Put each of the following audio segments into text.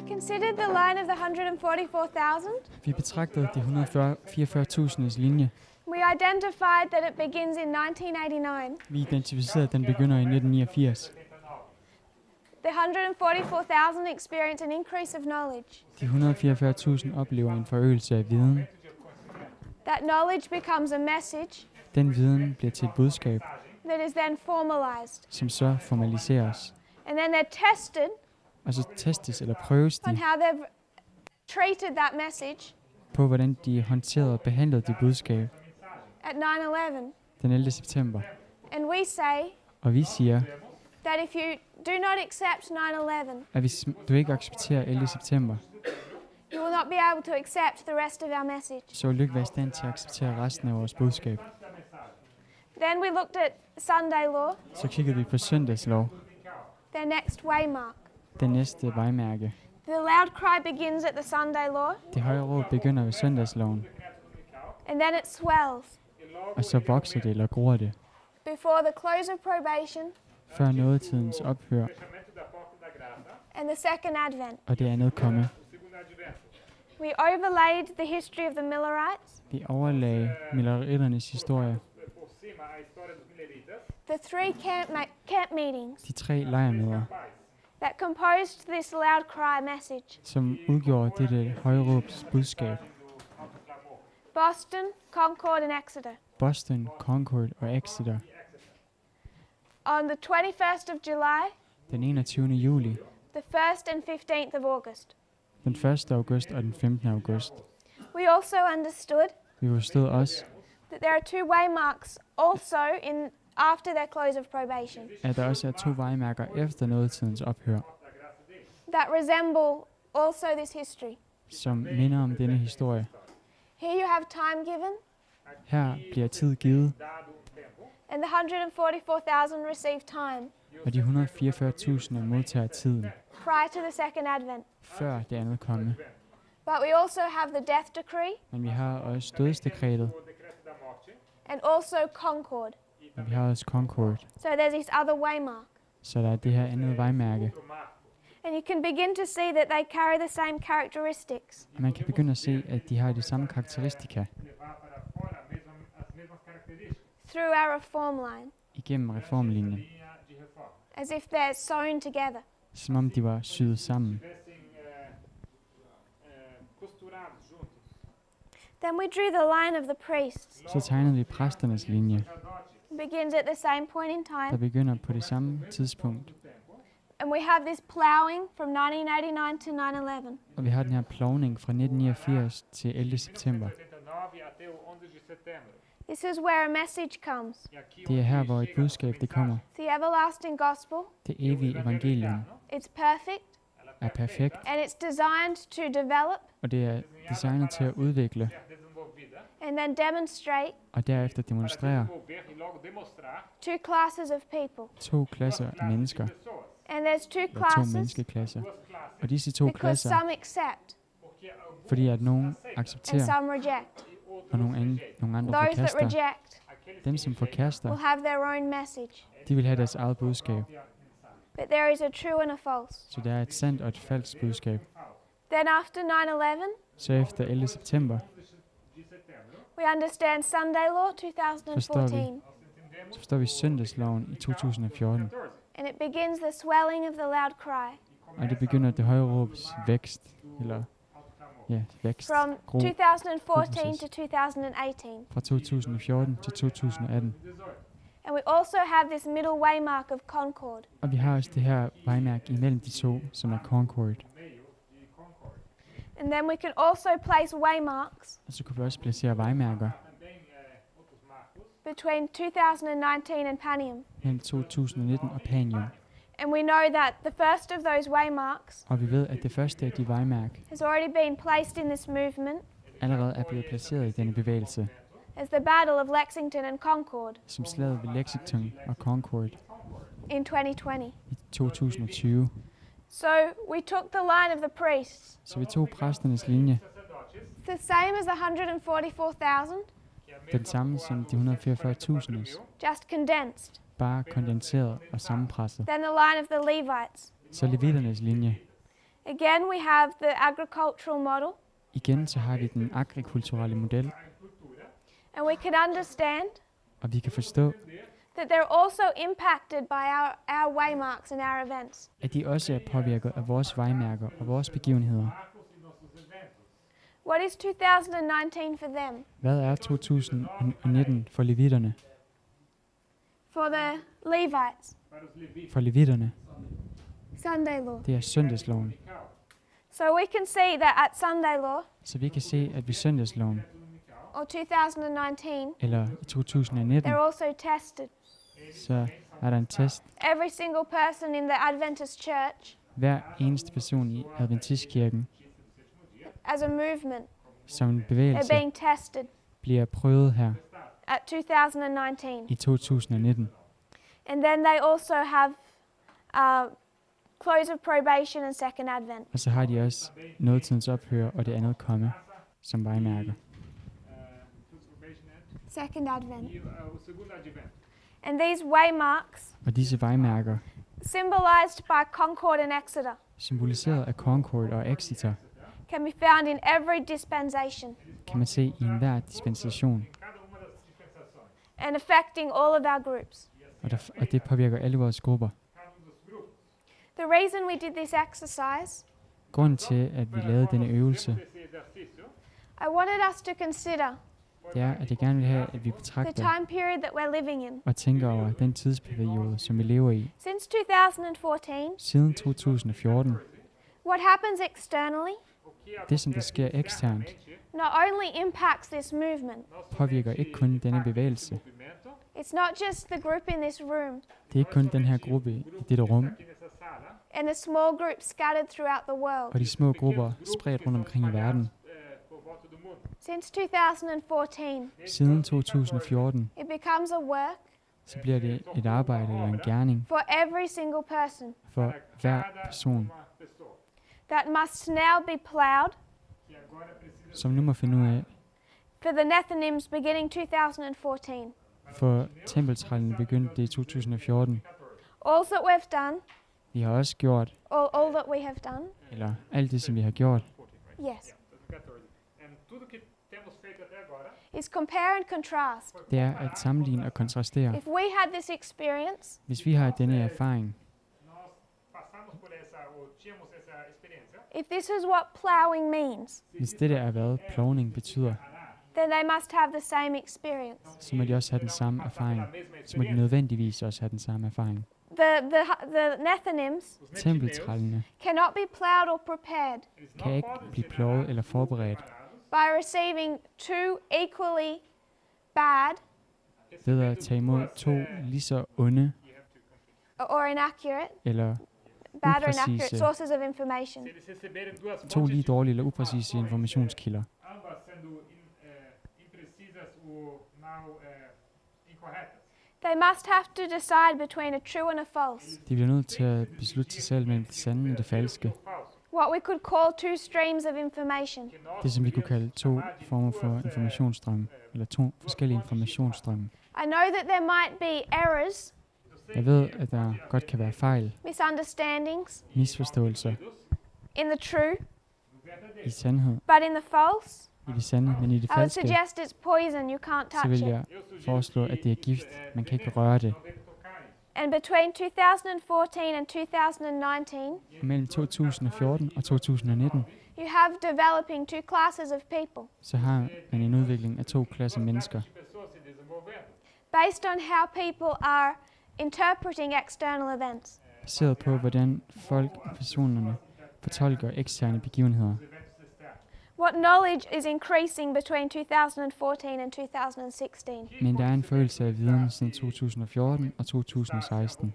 considered the line of the 144,000. Vi betragtede de 144.000's linje. We identified that it begins in 1989. Vi identificerede, at den begynder i 1989. The 144,000 experience an increase of knowledge. De 144.000 oplever en forøgelse af viden. That knowledge becomes a message Den viden bliver til et budskab, that is then formalized. som så formaliseres. And then they're tested Og så testes eller prøves on de how they've treated that message på, hvordan de håndterede og behandlede det budskab at 9/11. den 11. september. And we say Og vi siger, that if you do not accept 9/11, at hvis du ikke accepterer 11. september, you will not be able to accept the rest of our message. så vil du ikke være i stand til at acceptere resten af vores budskab. Then we looked at Sunday law, Så kiggede vi på søndagslov, their next waymark. den næste vejmærke. The loud cry begins at the Sunday law, Det høje råb begynder ved søndagsloven, and then it swells og så vokser det eller gror det. before the close of probation Før nådetidens ophør and the second advent. og det andet komme. We overlaid the history of the Millerites, Vi overlagde Milleritternes historie, the three camp meetings de 3 lejrmøder, that composed this loud cry message. som udgjorde dette højråbs budskab. Boston, Concord, and Exeter. Boston, Concord og Exeter. On the 21st of July, Den 21. juli, the 1st and 15th of August. den 1. august og den 15. august. We also understood Vi forstod også, that there are two waymarks also in after their close of probation at der også er 2 vejmærker efter nådetidens ophør, that resemble also this history. som minder om denne historie. Here you have time given, Her bliver tid givet, and the 144,000 receive time og de 144.000 modtager tiden, prior to the second advent. før det andet komme. But we also have the death decree Men vi har også dødsdekretet, and also Concord. og vi har også Concord. So there's this other waymark. Så der er det her andet vejmærke. And you can begin to see that they carry the same characteristics. Man kan begynde at se, at de har de samme karakteristika Through our reform line, igennem reformlinjen, as if they're sewn together. som om de var syet sammen. Then we drew the line of the priests. Så tegnede vi præsternes linje, It begins at the same point in der time. begynder på det samme tidspunkt. And we have this plowing from 1989 to 9/11. Og vi har den her plovning fra 1989 til 11. september. This is where a message comes. Det er her, hvor et budskab det kommer. The everlasting gospel. Det evige evangelium It's perfect er perfekt, and it's designed to develop og det er designet til at udvikle and then demonstrate og derefter demonstrere two classes of people. 2 klasser af mennesker, And there's two eller 2 classes menneskeklasser. Og disse 2 because klasser, some accept fordi at nogen and accepterer, some reject. og nogle andre Those that forkaster. reject Dem, som forkaster, will have their own message. de vil have deres eget budskab. But there is a true and a false. Så der er et sandt og et falsk budskab. Then after 9/11, Så efter 11. september, we understand Sunday law 2014. så forstår vi søndagsloven i 2014. And it begins the swelling of the loud cry. Og det begynder det høje råbs vækst, eller vækst, From gro, 2014 to 2018. fra 2014 til 2018. And we also have this middle waymark of Concord. Og vi har også det her vejmærke imellem de 2, som er Concord. And then we can also place waymarks Og så kunne vi også placere vejmærker between 2019 and Panium. mellem 2019 og Panium. And we know that the first of those waymarks Og vi ved, at det første af de vejmærk has already been placed in this movement allerede er blevet placeret i denne bevægelse, as the Battle of Lexington and Concord som slaget ved Lexington og Concord in 2020. i 2020. So we took the line of the priests, Så vi tog præsternes linje, the same as the 144,000, den samme som de 144.000's, just condensed. bare kondenseret og sammenpresset. Then the line of the Levites. Så levitternes linje, Again, we have the agricultural model, Igen så har vi den agrikulturelle model, and we can understand og vi kan forstå, that they're also impacted by our waymarks and our events. at de også er påvirket af vores vejmærker og vores begivenheder. What is 2019 for them? Hvad er 2019 for levitterne? For the Levites, For levitterne, Sunday law. det er søndagsloven. So we can see that at Sunday law, Så vi kan se, at ved søndagsloven, or 2019, eller i 2019, they're also tested. så er der en test. Every single person in the Adventist church, Hver eneste person i Adventistkirken, as a movement, som en they're bevægelse, being tested bliver prøvet her at 2019. i 2019. And then they also have close of probation and second advent. Og så har de også nådetidens ophør og det andet komme som vejmærker. Second advent. And these waymarks, Og disse vejmærker, symbolized by Concord and Exeter, symboliseret af Concord og Exeter, can be found in every dispensation kan man se i enhver dispensation, and affecting all of our groups. og det påvirker alle vores grupper. The reason we did this exercise, Grunden til, at vi lavede denne øvelse, I wanted us to consider det er, at jeg gerne vil have, at vi the betragter time period that we're living in. og tænker over den tidsperiode, som vi lever i. Since 2014, Siden 2014, what happens externally det som der sker eksternt, not only impacts this movement, påvirker ikke kun denne bevægelse. it's not just the group in this room Det er ikke kun den her gruppe i dette rum, and the small groups scattered throughout the world. og de små grupper spredt rundt omkring i verden. Since 2014, Siden 2014, it becomes a work så bliver det et arbejde eller en gerning for every single person for hver person, that must now be plowed som nu må finde ud af, for the Nethinims beginning 2014. for tempeltrællene begyndte det i 2014. All that we've done, Vi har også gjort, all that we have done, eller alt det, som vi har gjort, yes, is compare and contrast. det er at sammenligne og kontrastere. If we had this experience, Hvis vi har denne erfaring, if this is what plowing means, hvis dette er hvad plowning betyder, then they must have the same experience. så må de også have den samme erfaring. Så må de nødvendigvis også have den samme erfaring. The Nethinims Tempeltrællene cannot be plowed or prepared kan ikke blive plovet eller forberedt by receiving two equally bad ved at tage imod to lige så onde or inaccurate, eller bad or inaccurate upræcise, sources of information. to lige dårlige eller upræcise informationskilder. They must have to decide between a true and a false, De bliver nødt til at beslutte sig selv mellem det sande og det falske. what we could call two streams of information. Det som vi kunne kalde to former for informationsstrømme, eller to forskellige informationsstrømme. I know that there might be errors, Jeg ved, at der godt kan være fejl, misunderstandings misforståelser in the true, i sandhed, but in the false, i det sande, men i det I would falske, suggest it's poison, you can't så touch vil it. jeg foreslå, at det er gift. Man kan ikke røre det. And between 2014 and 2019, Og mellem 2014 og 2019, you have developing two classes of people så har man en udvikling af to klasser mennesker, based on how people are interpreting external events. baseret på, hvordan personerne fortolker eksterne begivenheder. What knowledge is increasing between 2014 and 2016? Men der er en forøgelse af viden siden 2014 og 2016.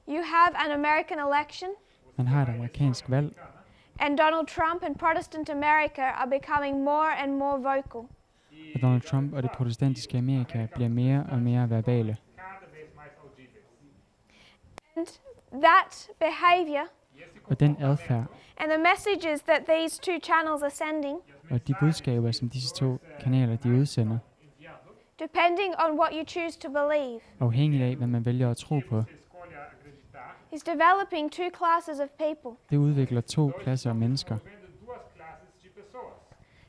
You have an American election, Man har et amerikansk valg, and Donald Trump and Protestant America are becoming more and more vocal. og Donald Trump og det protestantiske Amerika bliver mere og mere verbale. And that behavior Og den adfærd and the messages that these two channels are sending, og de budskaber, som disse to kanaler de udsender, depending on what you choose to believe, afhængigt af, hvad man vælger at tro på, is developing two classes of people. Det udvikler to klasser af mennesker.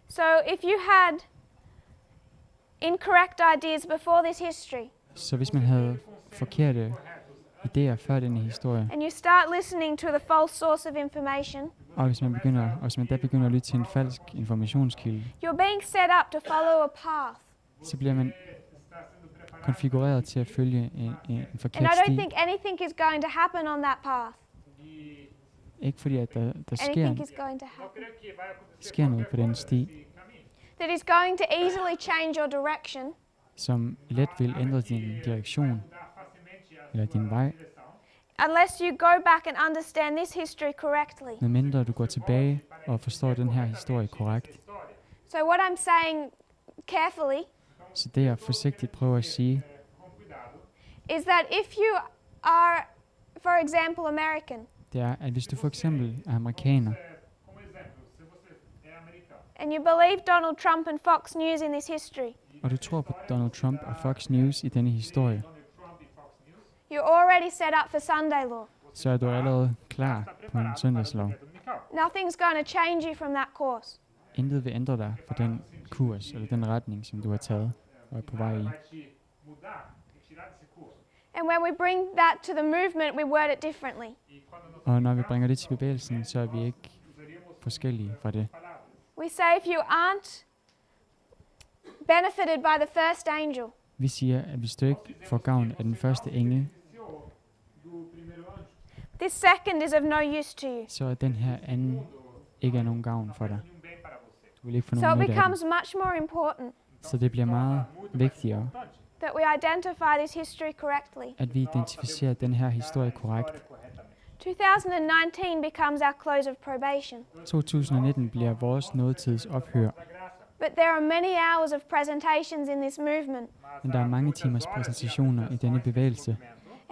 So if you had incorrect ideas before this history, Så hvis man havde forkerte idéer før denne historie, and you start listening to the false source of information, og hvis man da begynder at lytte til en falsk informationskilde, you're being set up to follow a path. så bliver man konfigureret til at følge en And forkert I don't sti. think anything is going to happen on that path. Ikke fordi, at der Anything is going to happen. sker noget på den sti, That is going to easily change your direction, som let vil ændre din direktion, eller din vej, unless you go back and understand this history correctly. medmindre du går tilbage og forstår den her historie korrekt. So what I'm saying carefully Så det jeg forsigtigt prøver at sige, is that if you are, for example, American, det er, at hvis du for eksempel er amerikaner, and you believe Donald Trump and Fox News in this history, og du tror på Donald Trump og Fox News i denne historie, you're already set up for Sunday law. så er du allerede klar på en søndagslov. Nothing's going to change you from that course. Intet vil ændre dig på den kurs eller den retning, som du har taget og er på vej i. And when we bring that to the movement, we word it differently. Og når vi bringer det til bevægelsen, så er vi ikke forskellige fra det. We say if you aren't benefited by the first angel, Vi siger, at hvis du ikke får gavn af den første engel, this second is of no use to you. så er den her anden ikke af nogen gavn for dig. Du vil ikke få So nogen it nytte af den. becomes much more important Så det bliver meget vigtigere, that we identify this history correctly. at vi identificerer den her historie korrekt. 2019 becomes our close of probation. 2019 bliver vores nådetids ophør, But there are many hours of presentations in this movement, men der er mange timers præsentationer i denne bevægelse,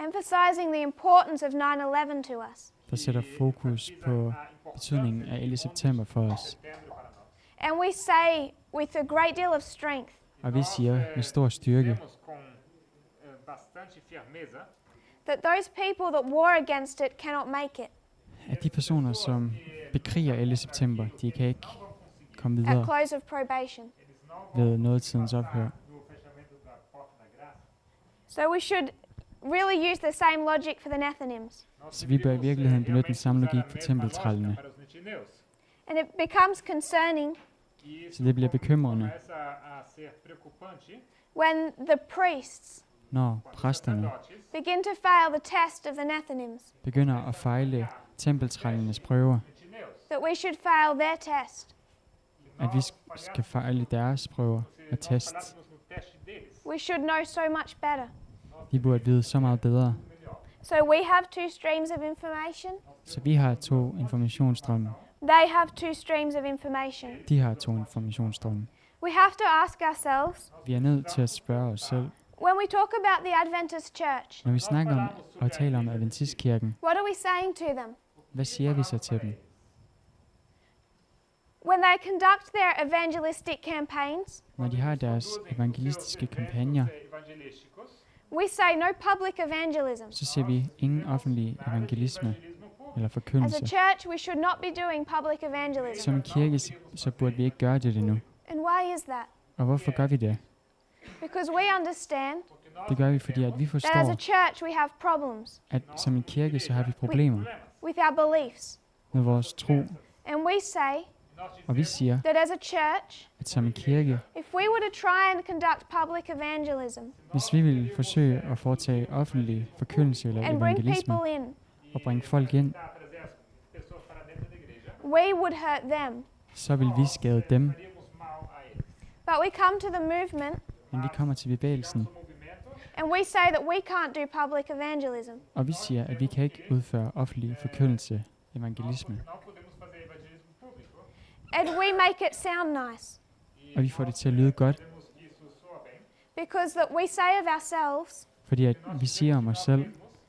emphasizing the importance of 9/11 to us. der sætter fokus på betydningen af 11. september for os. And we say with a great deal of strength Og vi siger med stor styrke, that those people that war against it cannot make it at de personer, som bekriger 11. september, de kan ikke komme at videre close of probation. ved nådetidens ophør. So we should really use the same logic for the Nethinims. Så vi bør i virkeligheden benytte den samme logik for tempeltrællene. And it becomes concerning Så det bliver bekymrende, when the priests når præsterne begin to fail the test of the Nethinims, begynder at fejle tempeltrællenes prøver, that we should fail their test. at vi skal fejle deres prøver og tests. We should know so much better. De burde vide så meget bedre. So we have two streams of information. Så vi har to informationsstrømme. They have two streams of information. De har to informationsstrømme. We have to ask ourselves, Vi er nødt til at spørge os selv, when we talk about the Adventist church, når vi snakker om og taler om Adventistkirken, what are we saying to them? hvad siger vi så til dem? When they conduct their evangelistic campaigns, Når de har deres evangelistiske kampagner, we say no public evangelism. så ser vi ingen offentlig evangelisme eller As a forkyndelse. church, we should not be doing public evangelism. Som en kirke, så burde vi ikke gøre det endnu. And why is that? Og hvorfor gør vi det? Because we understand Det gør vi, fordi at vi that as a forstår, church we have problems at som en kirke, så har vi problemer with our beliefs. med vores tro. And we say Og vi siger, that as a church, at som en kirke, if we were to try and conduct public evangelism hvis vi vil forsøge at foretage offentlig forkyndelse eller and bring evangelisme people in, og bringe folk ind, we would hurt them. så vil vi skade dem. But we come to the movement Men vi kommer til bevægelsen, and we say that we can't do public evangelism. og vi siger, at vi kan ikke udføre offentlig forkyndelse, evangelisme. And we make it sound nice. Og vi får det til at lyde godt, Because that we say of ourselves fordi at vi siger om os selv,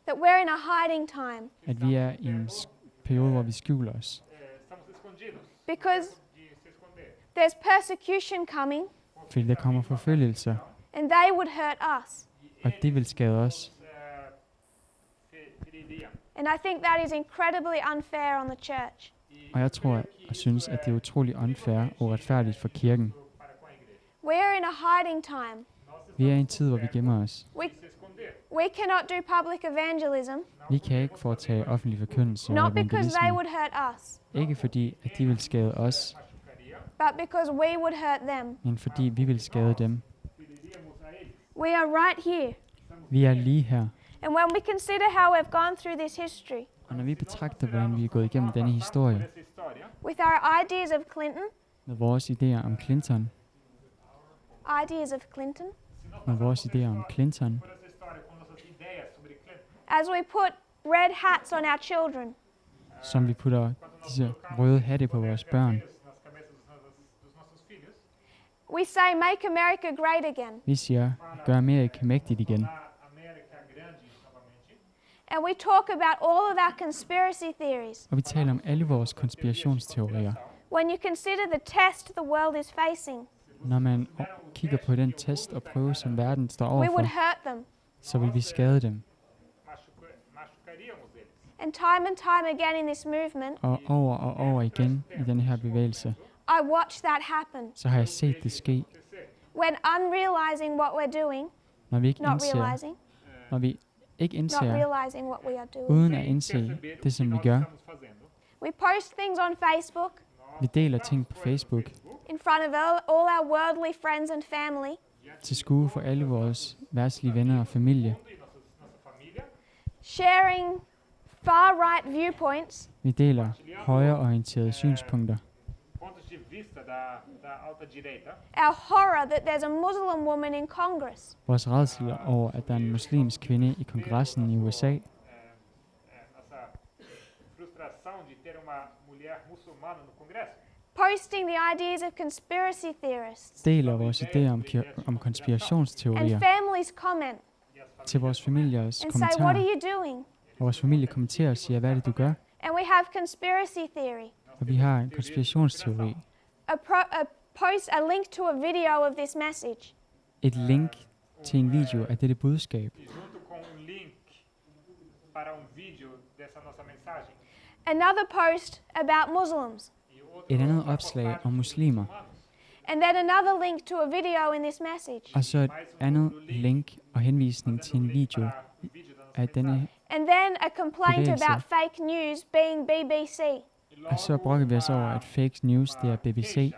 that we're in a hiding time. at vi er i en periode, hvor vi skjuler os. Because there's persecution coming Fordi der kommer forfølgelser, and they would hurt us. og det vil skade os. And And I think that is incredibly unfair on the church. Og jeg tror og synes, at det er utrolig unfair og uretfærdigt for kirken. We're in a hiding time. Vi er i en tid, hvor vi gemmer os. We cannot do public evangelism, Vi kan ikke foretage offentlig forkyndelse og not because they evangelisme. would hurt us, Ikke fordi, at de vil skade os, but because we would hurt them. men fordi vi vil skade dem. We are right here. Vi er lige her. And when we consider how we've gone through this history, Og når vi betragter, hvordan vi er gået igennem denne historie, with our ideas of Clinton, med vores idéer om Clinton, as we put red hats on our children, som vi putter disse røde hatte på vores børn. we say, make America great again. Vi siger, gør Amerika mægtigt igen. And we talk about all of our conspiracy theories. Og vi taler om alle vores konspirationsteorier. When you consider the test the world is facing, Når man kigger på den test og prøve, som verden står we would overfor, hurt them. så vil vi skade dem. And time again in this movement, Og over igen i denne her bevægelse, I watched that happen. så har jeg set det ske. When unrealizing what we're doing, Når vi ikke not indser, realizing, når vi ikke not indser, realizing what we are doing. uden at indse det, som vi gør. We post things on Facebook Vi deler ting på Facebook in front of all our worldly friends and family, til skue for alle vores verdslige venner og familie. sharing far-right viewpoints, Vi deler højreorienterede synspunkter. our horror that there's a Muslim woman in Congress, Vores rædsel over, at der er en muslimsk kvinde i kongressen i USA. posting the ideas of conspiracy theorists, Deler vores idéer om and konspirationsteorier families comment til vores familiers and say, what are kommentarer. you doing? Og vores familie kommenterer og siger, hvad er det, du gør? And we have conspiracy theory. Og vi har en konspirationsteori. A link to a video of this message. Et link til en video af dette budskab. Another post about Muslims. Et andet opslag om muslimer. And then another link to a video in this message. Og så et andet link og henvisning til en video af denne. And then a complaint bevægelse. about fake news being BBC. Og så brokker vi os over, at fake news, det er BBC.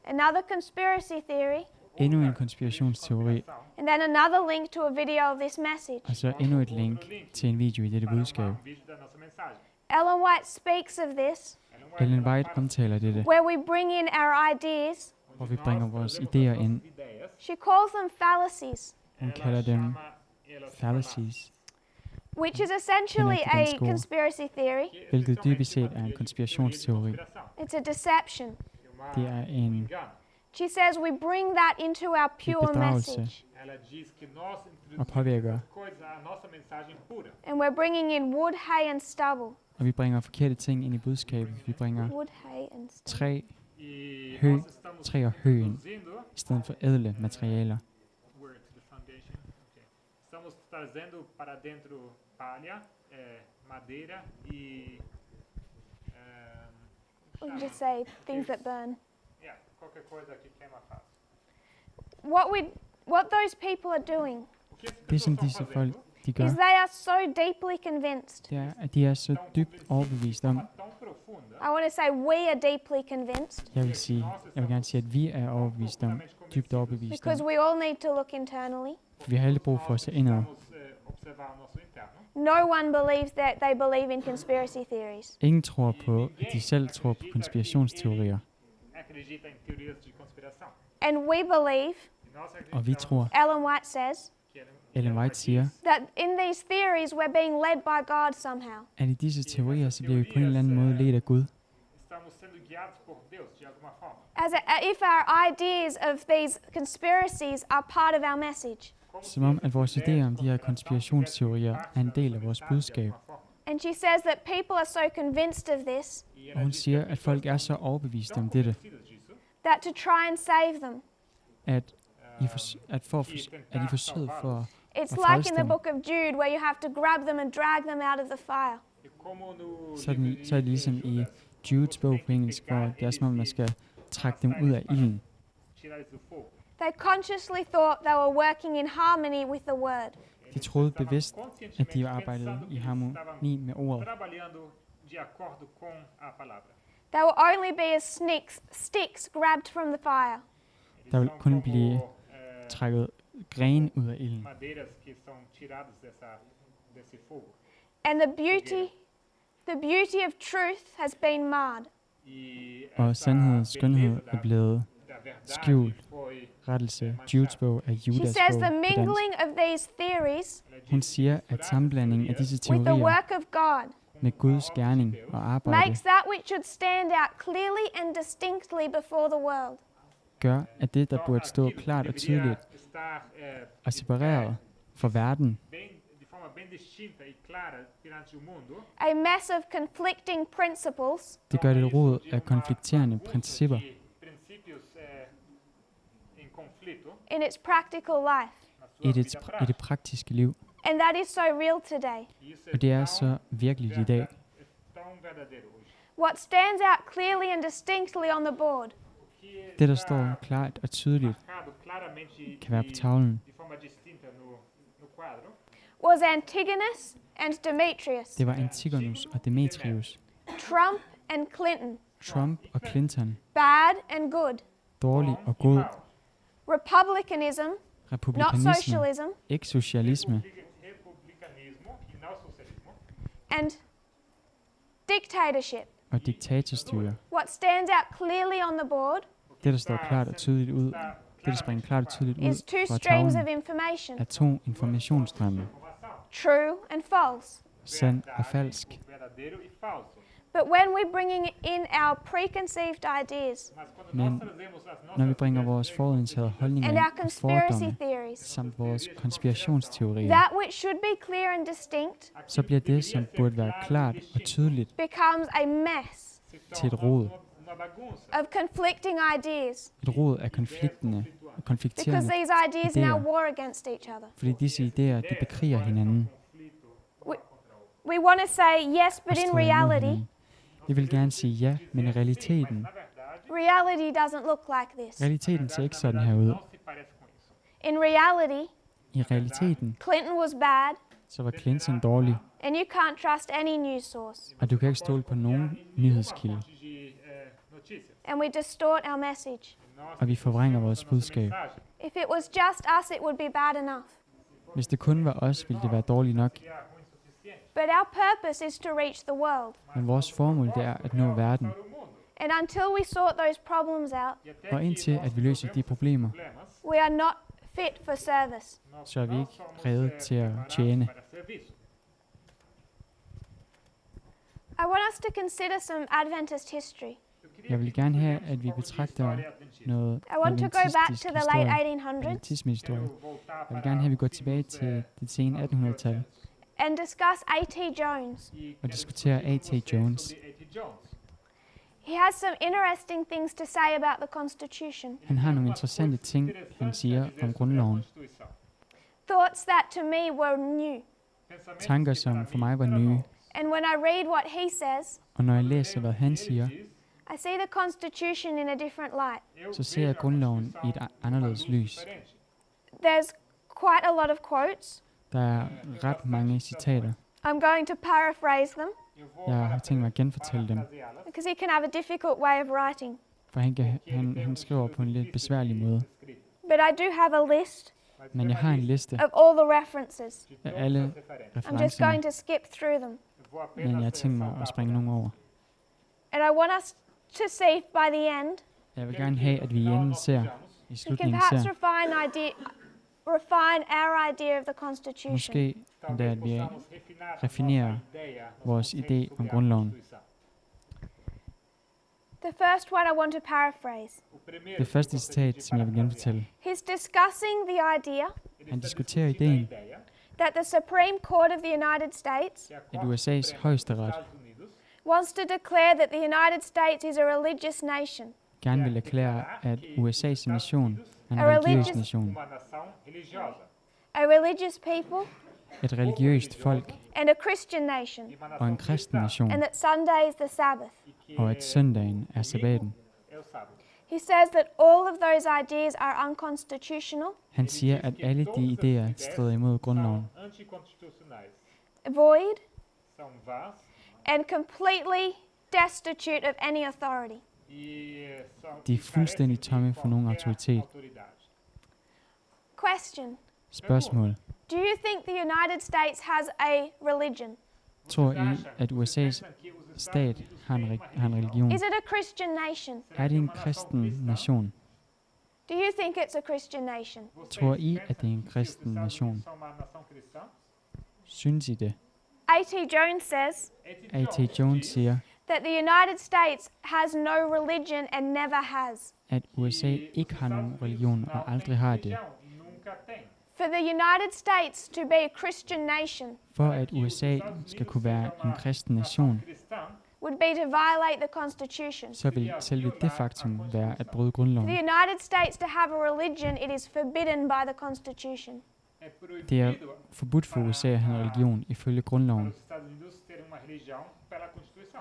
Another conspiracy theory. Endnu en konspirationsteori. And then another link to a video of this message. Og så endnu et link til en video i dette budskab. Ellen White speaks of this, Ellen White omtaler dette, where we bring in our ideas. hvor vi bringer vores idéer ind. She calls them fallacies, Hun kalder dem fallacies, which is essentially a conspiracy theory. hvilket dybest set er en konspirationsteori. It's a deception. Det er en She says we bring that into our pure bedragelse message. og påvirker. And we're bringing in wood, hay and stubble. Og vi bringer forkerte ting ind i budskabet. Vi bringer Wood, hay and stubble. træ og hø ind, i stedet for ædle materialer. Estamos trazendo para dentro palha, madeira e We can just say things that burn. qualquer coisa que queima fácil. What those people are doing Det, som disse folk de gør, is they are so deeply convinced. det er, at de er så dybt overbevist om. I want to say we are deeply convinced Jeg vil gerne sige, at vi er overbevist om, dybt overbevist because om. we all need to look internally. For vi har alle brug for at se indad. No one believes that they believe in conspiracy theories. Ingen tror på, at de selv tror på konspirationsteorier. And we believe, Og vi tror, Ellen White says, Ellen White siger, that in these theories we're being led by God somehow. at i disse teorier, så bliver vi på en eller anden måde ledt af Gud. If our ideas of these conspiracies are part of our message. Som om, at vores idéer om de her konspirationsteorier er en del af vores budskab. And she says that people are so convinced of this Og hun siger, at folk er så overbeviste om dette, that to try and save them, at I forsøget for It's og like frelse in the dem. book of Jude, where you have to grab them and drag them out of the fire. Så er det ligesom i Judes bog på engelsk, hvor det er som om, man skal trække dem ud af ilden. They consciously thought they were working in harmony with the word. De troede bevidst, at de arbejdede i harmoni med ordet. They will only be as sticks grabbed from the fire. Der vil kun blive trækket grene ud af ilden. And the beauty of truth has been marred. Og sandhed, skønhed er blevet skjult. Rettelse, Judes bog er She Judas says bog the på dansk. mingling of these theories Hun siger, at sammenblandingen af disse with the teorier work of God med Guds gerning og arbejde makes that which should stand out clearly and distinctly before the world gør, at det, der burde stå klart og tydeligt og separeret for verden, a mess of conflicting principles det gør det et rod af konflikterende principper in its practical life. i det praktiske liv. And that is so real today. Og det er så virkeligt i dag. What stands out clearly and distinctly on the board Det, der står klart og tydeligt, kan være på tavlen. was Antigonus and Demetrius, Det var Antigonus og Demetrius, Trump and Clinton, Trump og Clinton, bad and good, dårlig og god, republicanism, not republikanisme, socialism, ikke socialisme, and dictatorship. og diktatorstyre. What stands out clearly on the board Det, der står klart og tydeligt ud, det, der springer klart og tydeligt is ud two fra streams of tavlen, information, er 2 informationsstrømme, true and false. sand og falsk. But when we're bringing in our preconceived ideas Men når vi bringer vores forudindtagede holdninger and our og conspiracy fordomme, theories, samt vores konspirationsteorier, that which should be clear and distinct så bliver det, som burde være klart og tydeligt, becomes a mess til et rod. of conflicting ideas, Et rod af konflikterne og because konflikterende these ideas now idéer, war against each other. fordi disse idéer, de bekriger hinanden We want to say yes, og but in strider imod reality, hinanden. Vi vil gerne sige ja, men i realiteten, reality doesn't look like this. realiteten ser ikke sådan her ud. In reality, I realiteten, Clinton was bad, så var Clinton dårlig, and you can't trust any news source. og du kan ikke stole på nogen nyhedskilde, And we distort our message. og vi forvrænger vores budskab. If it was just us, it would be bad enough. Hvis det kun var os, ville det være dårligt nok, But our purpose is to reach the world. men vores formål det er at nå verden. And until we sort those problems out, Og indtil at vi løser de problemer, we are not fit for service. så er vi ikke redet til at tjene. I want us to consider some Adventist history. Jeg vil gerne have, at vi betragter noget I want to go back adventistisk to the late historie, 1800s adventisme-historie. Jeg vil gerne have, at vi går tilbage til det sene 1800-tal and discuss A.T. Jones. og diskutere A.T. Jones. He has some interesting things to say about the Constitution. Han har nogle interessante ting, han siger om grundloven. Thoughts that to me were new. Tanker, som for mig var nye. And when I read what he says, Og når jeg læser, hvad han siger, I see the Constitution in a different light. så ser jeg grundloven i et anderledes lys. There's quite a lot of quotes. Der er ret mange citater. I'm going to paraphrase them Jeg har tænkt mig at genfortælle dem, because he can have a difficult way of writing. for han skriver på en lidt besværlig måde. But I do have a list Men jeg har en liste of all the references. af alle I'm just going referencerne, to skip through them. men jeg har tænkt mig at springe nogle over. And I want us to see by the end, Jeg vil gerne have, at vi i enden ser, i we can slutningen perhaps ser, refine our idea of the Constitution. måske endda, at vi raffinerer vores idé om grundloven. The first one I want to paraphrase. Det første citat, som jeg vil genfortælle, He's discussing the idea han diskuterer ideen, that the Supreme Court of the United States at USA's højesteret wants to declare that the United States is a religious nation. gerne vil erklære, at USA's nation er en A religiøs religious- nation. a religious people, et religiøst folk and a Christian nation, og en kristen nation, and that Sunday is the Sabbath. og at søndagen er sabbaten. é o sábado. He says that all of those ideas are unconstitutional, Han siger, at alle de idéer strider imod grundloven, São anticonstitucionais. void, São vás and completely destitute of any authority. são de er fuldstændig tomme for nogen autoritet. autoridade. Question. Spørgsmål. Do you think the United States has a religion? Tror I, at USA's stat har en religion? Is it a Christian nation? Er det en kristen nation? Do you think it's a Christian nation? Tror I, at det er en kristen nation? São uma nação cristã? Synes I det? A.T. Jones says A.T. Jones siger, that the United States has no religion and never has. at USA ikke har nogen religion og aldrig har det. Nunca tem. For the United States to be a Christian nation For at USA skal kunne være en kristen nation, Cristã would be to violate the Constitution. så vil selve det faktum være at bryde For grundloven. the United States to have a religion, it is forbidden by the Constitution. é proibido Det er forbudt for USA at have en religion ifølge para grundloven. os Estados Unidos terem uma religião pela Constituição.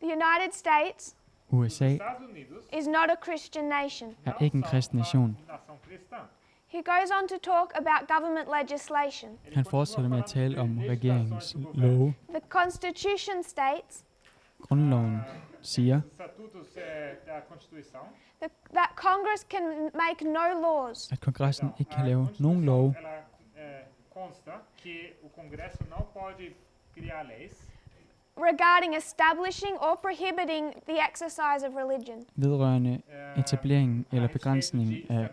The United States USA Os Estados Unidos is not a Christian nation. er ikke en kristen nation. uma nação cristã. He goes on to talk about government legislation. Han fortsætter med at tale om regeringens love. The Constitution states Grundloven siger, Os estatutos da Constituição. that Congress can make no laws at kongressen ikke kan A lave nogen love, Constituição, ela consta que o Congresso não pode criar leis regarding establishing or prohibiting the exercise of religion. vedrørende etableringen eller begrænsningen af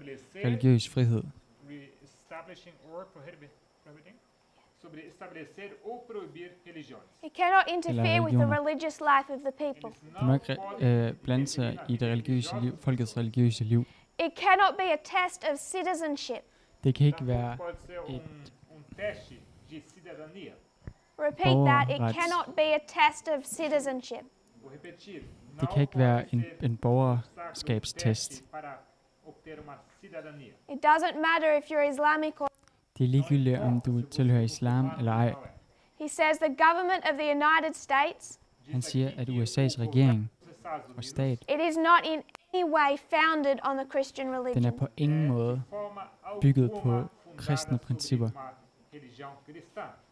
religiøs frihed. Establishing or prohibiting sobre estabelecer ou proibir religiões. It cannot interfere with the religioner. religious life of the people. Eles Det må não ikke blande sig i det religiøse liv, folkets religiøse liv. It cannot be a test of citizenship. Det kan ikke være pode ser teste de cidadania. Repeat that. It Borgerrets- cannot be a test of citizenship. Vou repetir. Det kan ikke være en borgerskabstest. teste para obter uma cidadania. It doesn't matter if you're Islamic or. Det er ligegyldigt, om du tilhører islam eller ej. He says the government of the United States, Han siger, at USA's regering og stat, it is not in any way founded on the Christian den er religion. på ingen måde bygget på kristne principper,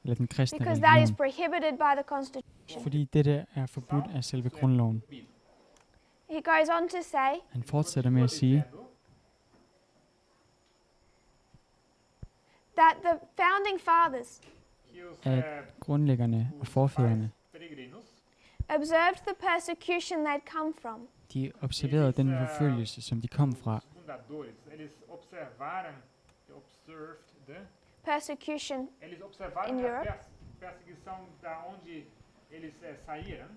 eller den kristne Because that is religion, prohibited by the Constitution. fordi dette er forbudt af selve grundloven. He goes on to say Han fortsætter med at sige, that the founding fathers at grundlæggerne og forfædrene, observed the persecution they'd come from. de observerede den forfølgelse, som de kom fra. Persecution Eles observaram In a Europe. perseguição da onde eles saíram.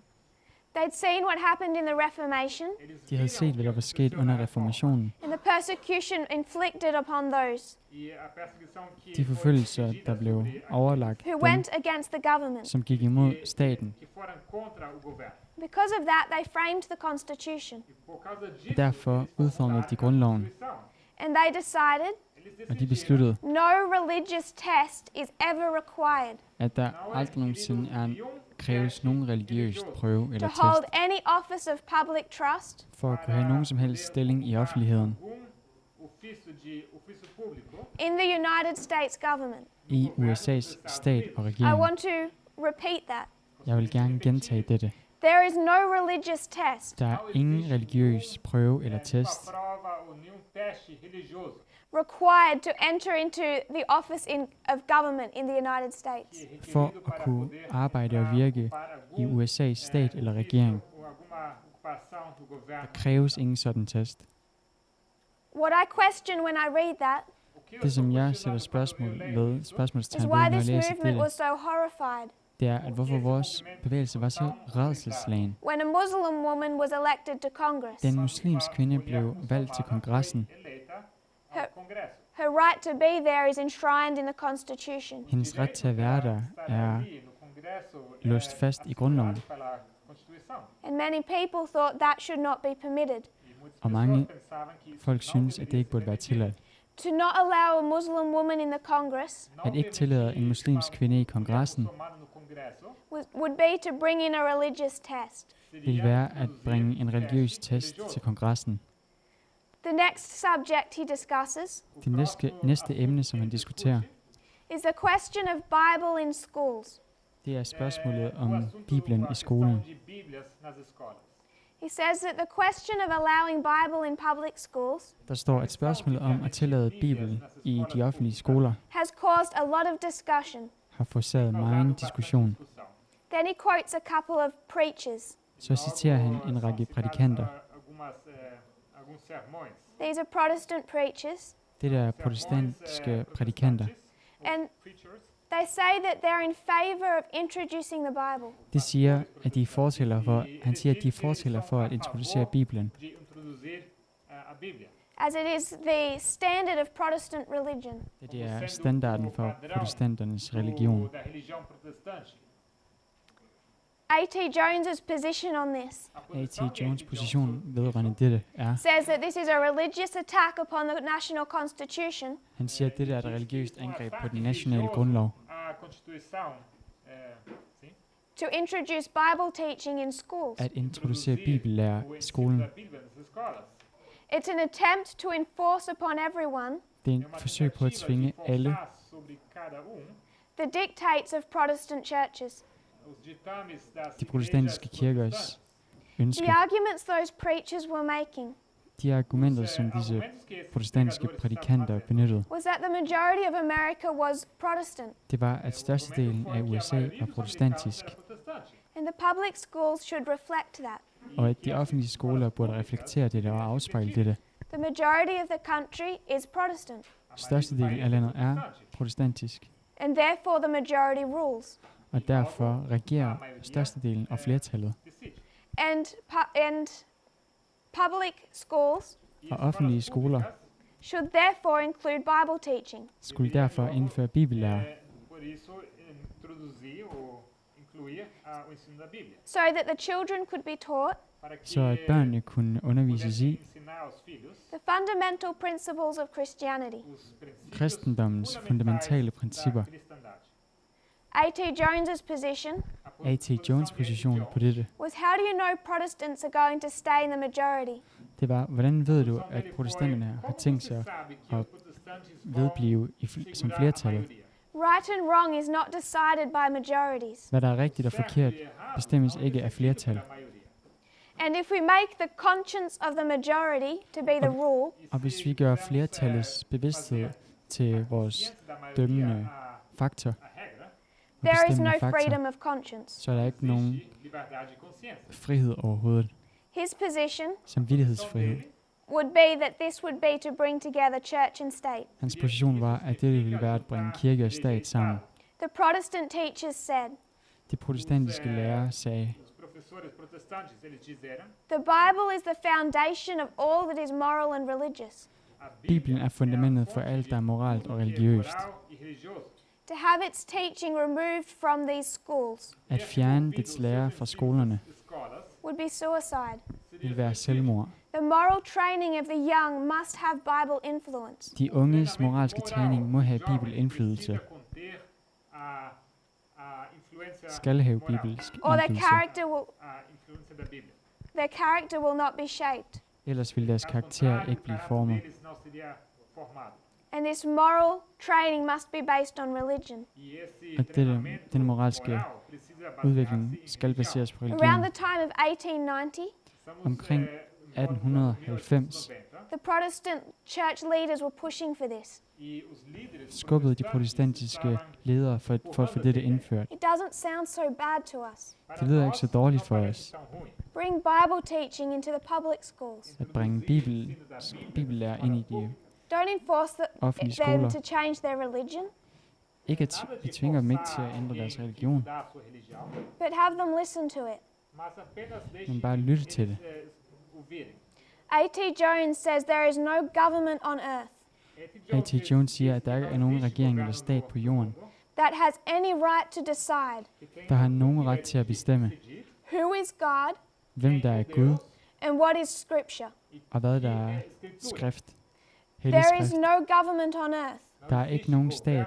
They'd seen what happened in the Reformation Eles De havde set, hvad der var sket under reformationen. and the persecution inflicted upon those E a perseguição que De forfølgelser, der blev overlagt who dem, went against the government. som gik imod staten. que foram contra o governo. Because of that, they framed the Constitution. E por causa disso, Derfor eles udformede de fundaram a grundloven, Constituição. And they decided Eles og de decidiram besluttede, no religious test is ever required at der aldrig nogensinde kræves nogen religiøs prøve eller to hold test any office of public trust for at kunne have nogen som helst stilling i offentligheden ofício público in the United States government. i USA's stat og I regering. want to repeat that. Jeg vil gerne gentage dette. There is no religious test Der er ingen religiøs prøve eller test, prova ou nenhum teste religioso required to enter into the office of government in the United States. for at kunne arbejde og virke i USA's stat eller regering. alguma ocupação do governo. Der kræves ingen sådan test. What I question when I read that Det, som jeg sætter is spørgsmålstegn ved, why når jeg this læser movement was dette, so horrified det er, at hvorfor vores bevægelse var så rædselsslagen. when a Muslim woman was elected to Congress. Den muslimsk kvinde blev valgt til kongressen. Eleita Her- ao Congresso. Her right to be there is enshrined in the Constitution. Hendes ret til at være der er Ali no Congresso låst fast i grundloven. pela Constituição. And many people thought that should not be permitted. E muitas Og mange pessoas pensavam que isso folk não synes, at det deveria ikke ser burde være permitido. tilladt. to not allow a Muslim woman in the Congress At ikke tillade en muslimsk kvinde i kongressen would be to bring in a religious test. vil være at bringe en religiøs test til kongressen. The next subject he discusses Det næste emne, som han diskuterer, is the question of Bible in schools. det er spørgsmålet om Bibelen i skolen. He says that the question of allowing Bible in public schools Der står, at spørgsmålet om at tillade Bibelen i de offentlige skoler has caused a lot of discussion. har forårsaget meget diskussion. Then he quotes a couple of preachers. Så citerer han en række prædikanter. These are Protestant preachers, Det der er protestantiske prædikanter. and they say that they're in favor of introducing the Bible. Det siger, at de er fortæller for, han siger, at de er fortæller for at introducere Bibelen, As it is the standard of Protestant religion. det er standarden for protestanternes religion. A.T. Jones's position on this A.T. Jones' position vedrørende dette er, says that this is a religious attack upon the national constitution han siger, at dette er et religiøst angreb på den nationale grundlov, to introduce Bible teaching in schools. at introducere bibellærer i skolen. It's an attempt to enforce upon everyone Det er et forsøg på at tvinge alle the dictates of Protestant churches. de protestantiske kirkers ønsker. The arguments those preachers were making De argumenter, som disse protestantiske prædikanter benyttede, was that the majority of America was Protestant, det var, at størstedelen af USA var protestantisk, and the public schools should reflect that. og at de offentlige skoler burde reflektere dette og afspejle dette. The majority of the country is Protestant, Størstedelen af landet er protestantisk, and therefore the majority rules. og derfor regerer størstedelen og flertallet. And public schools Og offentlige skoler should therefore include Bible teaching. skulle derfor indføre bibellærer, So that the children could be taught så at børnene kunne undervises i the fundamental principles of Christianity. kristendommens fundamentale principper. A.T. Jones's position A.T. Jones' position på dette, was, how do you know Protestants are going to stay in the majority? det var, hvordan ved du, at protestanterne har tænkt sig at vedblive som flertallet? Right and wrong is not decided by majorities. Hvad der er rigtigt og forkert, bestemmes ikke af flertal. And if we make the conscience of the majority to be the rule, Og hvis vi gør flertallets bevidsthed til vores dømmende faktor, og there is no bestemmende faktor, freedom of conscience. så er der ikke nogen frihed overhovedet, His position samvittighedsfrihed. would be that this would be to bring together church and state. Hans position var, at det ville være at bringe kirke og stat sammen. The Protestant teachers said, De protestantiske lærere sagde, the Bible is the foundation of all that is moral and religious. Bibelen er fundamentet for alt, der er moralt og religiøst. To have its teaching removed from these schools At fjerne dets lære fra skolerne would be suicide. vil være selvmord. The moral training of the young must have Bible influence. De unges moralske træning må have bibelindflydelse, skal have bibelsk Or indflydelse. their character will not be shaped. Ellers vil deres karakter ikke blive formet. And this moral training must be based on religion. Og den moralske udvikling skal baseres på Around religion. the time of 1890, Omkring 1890 the Protestant church leaders were pushing for this. skubbede de protestantiske ledere for at få dette indført. It doesn't sound so bad to us. Det lyder ikke så dårligt for os Bring Bible teaching into the public schools. at bringe bibellærer ind i de Don't enforce offentlige them skoler. to change their religion, Ikke at vi tvinger dem ikke til at ændre deres religion, but have them listen to it. men bare lytte til det. A.T. Jones says there is no government on earth A.T. Jones siger, at der ikke er nogen regering eller stat på jorden, that has any right to decide der har nogen ret til at bestemme, who is God hvem der er Gud, and what is Scripture. og hvad der er skrift. hellig There is skrift. no government on earth Der er ikke nogen stat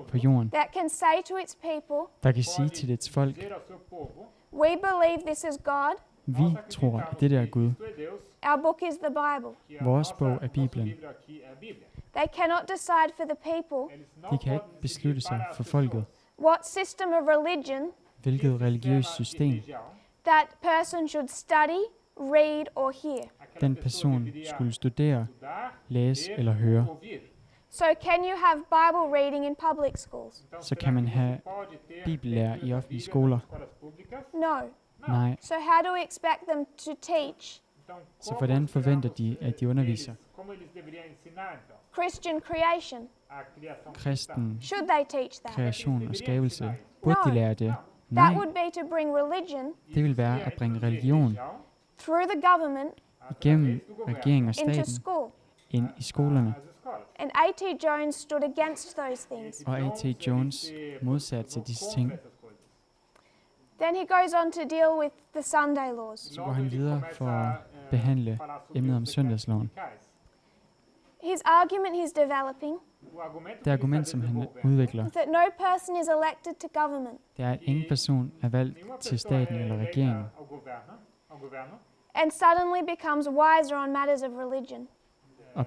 på jorden, that can say to its people, der kan sige til dets folk, dizer ao seu povo, we believe this is God, vi tror, at det der er Gud. Cristo é Deus, our book is the Bible. que a Vores nossa- bog er nosso Bibelen. livro aqui er a Bíblia. They cannot decide for the people Eles não De kan podem ikke beslutte decidir sig para as for folket, pessoas what system of religion hvilket religiøst sistema de system religião that person should study, read, or hear. aquela den pessoa person deveria skulle studere, estudar, læse ler eller høre. ou ouvir. So, can you have Bible reading in public schools? Então, Så será kan man que have você pode ter bibellærer leitura i da offentlige Bíblia skoler? nas escolas públicas? No. Nej. So, how do we expect them to teach Então, Så como hvordan forventer de, esperamos, at de underviser? como eles deveriam ensinar, então, Christian creation? a criação cristã? Kristen Should they teach that? kreation og skabelse. Burde de lære det? That Nej, would be to bring religion det vil være at bringe religion through the government igennem regering og into staten school. ind i skolerne. As escolas. And A.T. Jones stood against those things. Og A.T. Jones modsatte sig disse ting. Contra essas coisas. Then he goes on to deal with the Sunday laws. Så går han videre for at behandle emnet om Søndagsloven. His argument he's developing Det argument, som han udvikler, is that no person is elected to government, det er, at ingen person er valgt til staten eller regeringen, and suddenly becomes wiser on matters of religion. og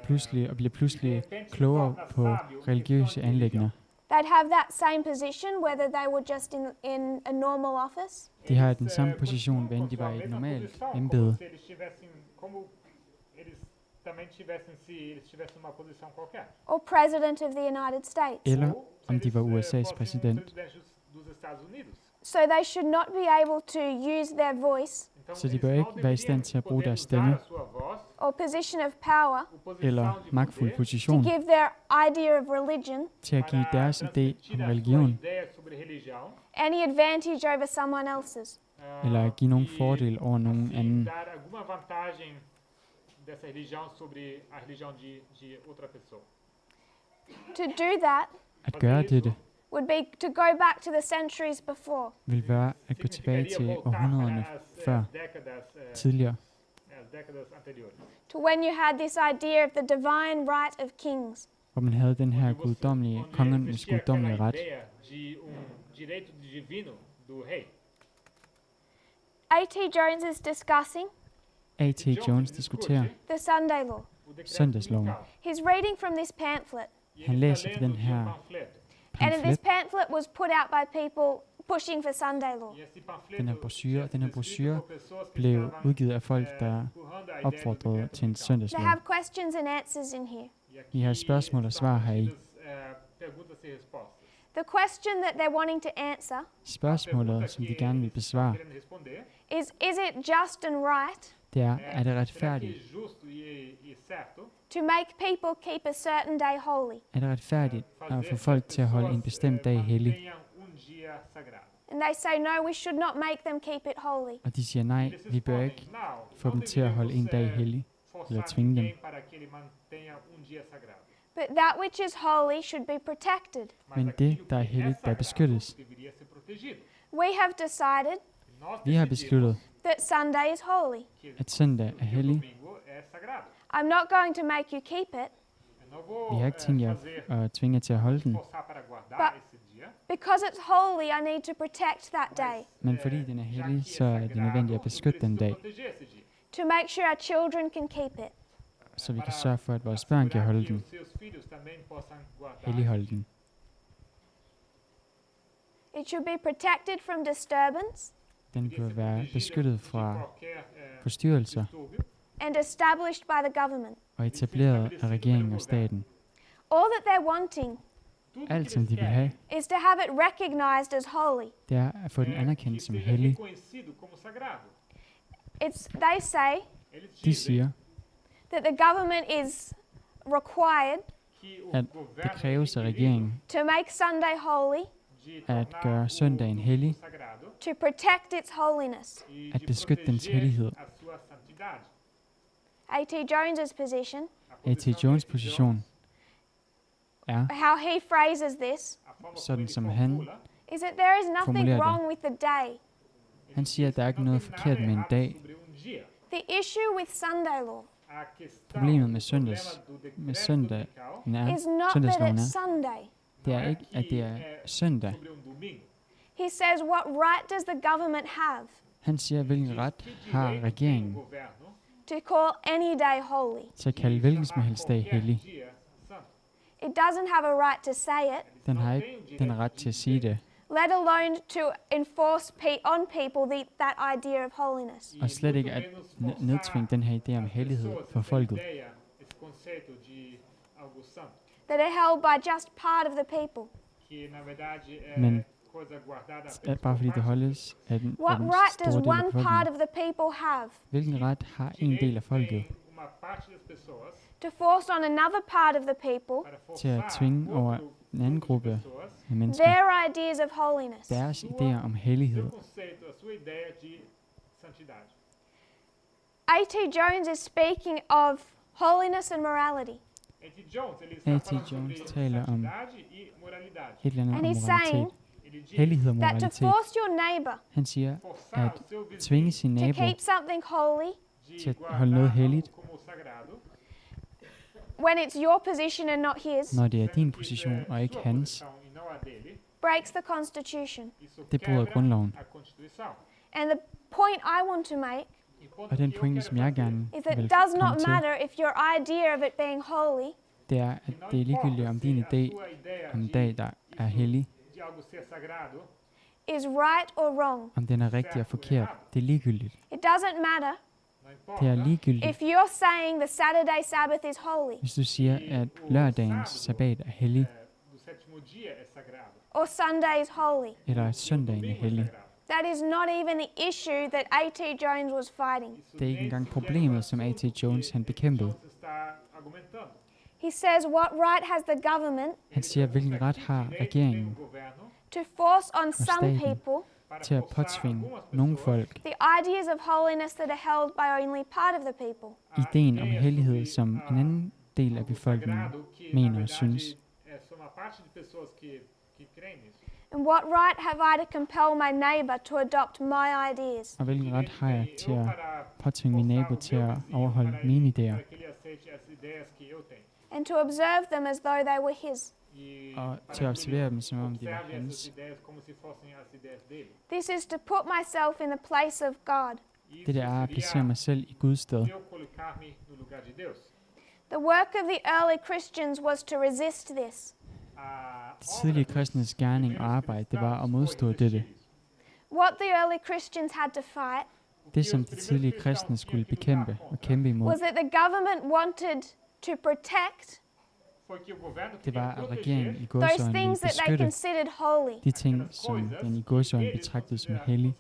bliver pludselig klogere på religiøse anliggender. They'd have that same position whether they were just in a normal office, De har den samme position, hvad end de var i et normalt embede, Também tivessem, se eles tivessem uma posição qualquer. or president of the United States. eller Ou se om de eles, var fossem USA's præsident. presidente dos Estados Unidos. So they should not be able to use their voice Então, Så de eles bør não ikke være i stand deveriam til at bruge poder deres usar stemme a sua voz, or position of power ou posição eller de magtfuld poder, to position give their idea of religion til at give para deres idé transmitir om a sua religion, ideia sobre religião, any advantage over someone else's. eller at give nogen e, fordel over nogen assim, anden, dar alguma vantagem dessa religião sobre a religião de outra pessoa. To do that at gøre dette, would be to go back to the centuries before. vil være at gå tilbage til Significaria voltar århundrederne para as før, décadas, tidligere, as décadas anteriores. To when you had this idea of the divine right of kings. hvor man havde den her guddommelige, kongernes existia guddommelige aquela ret. ideia de direito divino do rei. A.T. Jones is discussing A.T. Jones diskuterer the Sunday law. O decreto Søndagsloven. dominical. He's reading from this pamphlet, E Han ele læser está fra den lendo de her panfleto. and this pamflet, pamphlet was put out by people pushing for Sunday law. E esse panfleto den her brochure, den her tinha sido brochure escrito por pessoas que blev estavam, udgivet af folk, der empurrando a ideia do opfordrede decreto til en dominical. They søndagslov. have questions and answers in here. E aqui I har spørgsmål og svar heri. contidas, perguntas e respostas. The question that they're wanting to answer Spørgsmålet, som de gerne vil besvare, Querendo responder, is it just and right det er det será que retfærdigt? é justo e certo to make people keep a certain day holy? Er det retfærdigt fazer at få que folk as til at holde en pessoas, bestemt dag hellig? mantenham dia sagrado? And they say, no, we should not make them keep it holy. Og de siger nej, Eles vi bør respondem, ikke não, få não dem til at holde en dag deveríamos, hellig. forçar eller tvinge dem. ninguém para que ele mantenha dia sagrado. But that which is holy should be protected. Men det, der er helligt, bør beskyttes. Deveria ser protegido. We have decided Nós Vi har decidimos besluttet, that Sunday is holy. que at søndag er o hellig. domingo é sagrado. I'm not going to make you keep it Eu não vou Vi har ikke tænkt jer fazer, at tvinge jer til at holde den, forçar para guardar But- esse dia. because it's holy. I need to protect that day men fordi den er hellig, så er det nødvendigt at beskytte den dag, Proteger esse dia. to make sure our children can keep it. så vi kan sørge for, at vores børn kan Para holde que den, os seus filhos também possam guardar. helligholde den. It should be protected from disturbance Den Deveria bør ser være protegida beskyttet de fra qualquer, forstyrrelser distúrbio. and established by the government. og etableret af regeringen og staten. All that they're wanting Tudo que Alt, som eles de vil querem have, is to have it recognized as holy. det er at få den é anerkendt que som seja hellig. reconhecido como sagrado. They say Eles De dizem siger, that the government is required que o at det governo kræves af é regeringen to make Sunday holy, de at tornar gøre søndagen hellig, sagrado to protect its holiness. e at de beskytte dens proteger hellighed. a sua santidade. A.T. Jones's position, A A.T. posição Jones' de position er, how he phrases this, a forma sådan como ele som han formula, is that there is nothing formulerer det. wrong with the day. Han siger, at der er ikke não noget tem forkert nada med en errado dag. sobre dia. The issue with Sunday law A Problemet med søndagen is not søndagsloven that it's er, Sunday. det er ikke, at det er søndag. He says, what right does the government have Han siger, hvilken ret har regeringen to call any day holy? til at kalde hvilken som helst dag hellig. It doesn't have a right to say it, Den har ikke den ret til at sige det, let alone to enforce on people that idea of holiness. og slet ikke at nedtvinge den her idé om hellighed for folket, That are held by just part of the people. men bare fordi det holdes af den What right does store del af one part befolkningen. of the people have Hvilken ret har en del af folket to force on another part of the people til at tvinge over en anden gruppe af mennesker their ideas of holiness? deres idéer om hellighed? A.T. Jones is speaking of holiness and morality. A.T. Jones taler om et eller andet om And he's saying moralitet. Hellighed og that to moralitet. force your neighbor Han siger, at tvinge sin to nabo keep something holy til at holde noget helligt, when it's your position and not his, når det er din position og ikke hans, breaks the Constitution. det bryder grundloven. And the point I want to make Og den pointe, som jeg gerne is that vil it does komme not til, matter if your idea of it being holy det er, at det er ligegyldigt om din idé om en dag, der er hellig, is right or wrong. om den er rigtig og forkert. Det er ligegyldigt. It doesn't matter Det er ligegyldigt, if you're saying the Saturday Sabbath is holy hvis du siger, at lørdagens sabbat er hellig, or Sunday is holy. eller at søndagen er hellig. That is not even the issue that A.T. Jones was fighting. Det er ikke engang problemet, som A.T. Jones han bekæmpede. He says, what right has the government Han siger, hvilken ret har regeringen to force on some staten people til at påtvinge nogle folk the ideas of holiness that are held by only part of the people? ideen om hellighed, som en anden del af befolkningen mener og synes. And what right have I to compel my neighbor to adopt my ideas? Og hvilken ret har jeg til at påtvinge min nabo til at overholde mine idéer, And to observe them as though they were his? og til at observere dem, som om de var hans. This is to put myself in the place of God. Det der er at placere mig selv i Guds sted. The work of the early Christians was to resist this. De tidlige kristnes gerning og arbejde, det var at modstå dette. What the early Christians had to fight Det, som de tidlige kristne skulle bekæmpe og kæmpe imod, was that the government wanted to protect det var, at regeringen i those godsøjne ville things that they beskytte considered holy. de ting, som den i godsøjne betragtede som hellige.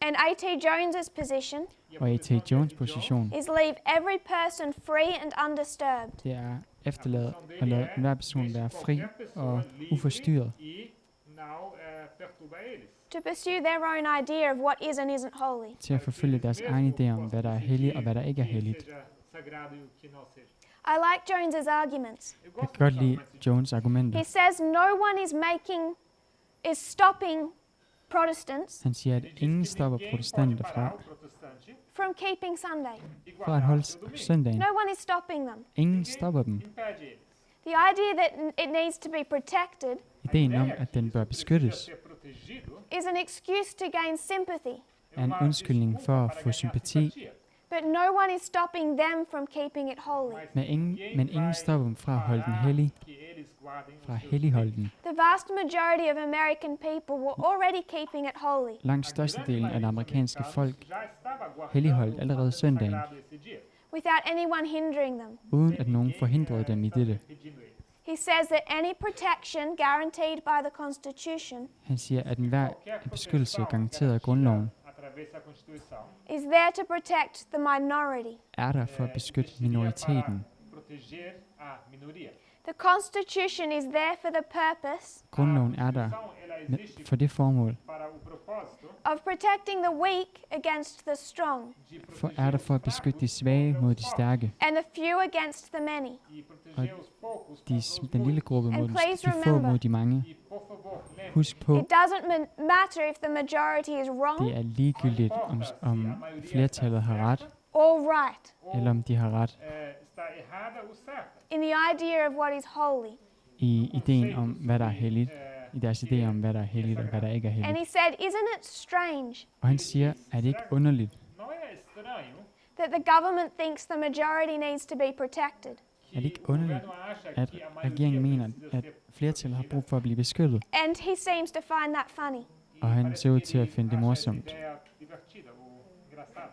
And A.T. Jones's position Og A.T. Jones' position, is leave every person free and undisturbed. det er efterlade at lade enhver person være fri og uforstyrret To pursue their own idea of what is and isn't holy. til at forfølge deres egen idé om, hvad der er helligt og hvad der ikke er helligt. I like Jones's arguments. Jeg kan godt lide Jones' argumenter. He says no one is stopping Protestants Han siger, at ingen stopper protestanter from keeping Sunday. fra at holde søndagen. No one is stopping them. Ingen stopper dem. The idea that it needs to be protected Ideen om, at den bør beskyttes, is an excuse to gain sympathy, er en undskyldning for at få sympati, but no one is stopping them from keeping it holy. men ingen stopper dem fra at holde den hellig, fra at helligholde den. The vast majority of American people were already keeping it holy. Langt størstedelen af det amerikanske folk helligholdt allerede søndagen, Without anyone hindering them. uden at nogen forhindrede dem i dette. He says that any protection guaranteed by the Constitution Han siger, at enhver beskyttelse garanteret af grundloven is there to protect the minority. er der for at beskytte minoriteten. The Constitution is there for the purpose Grundloven er der for det formål, of protecting the weak against the strong, er der for at beskytte de svage mod de stærke, and the few against the many. og den lille gruppe mod And please de få remember, mod de mange. Husk på, it doesn't matter if the majority is wrong det er ligegyldigt, om flertallet har ret, all right eller om de har ret está errada ou certa. in the idea of what is holy. i ideen om, hvad der er helligt, i deres idé om, hvad der er helligt og hvad der ikke er And helligt. he said, isn't it strange Og han siger, er det ikke underligt, Não é estranho that the government thinks the majority needs to be protected? er det ikke que o underligt, governo acha at que a regeringen maioria mener, precisa at ser flertallet har protegida? brug for at blive beskyttet, And he seems to find that funny. og han ser ud til at finde det acha essa morsomt. ideia divertida ou engraçada.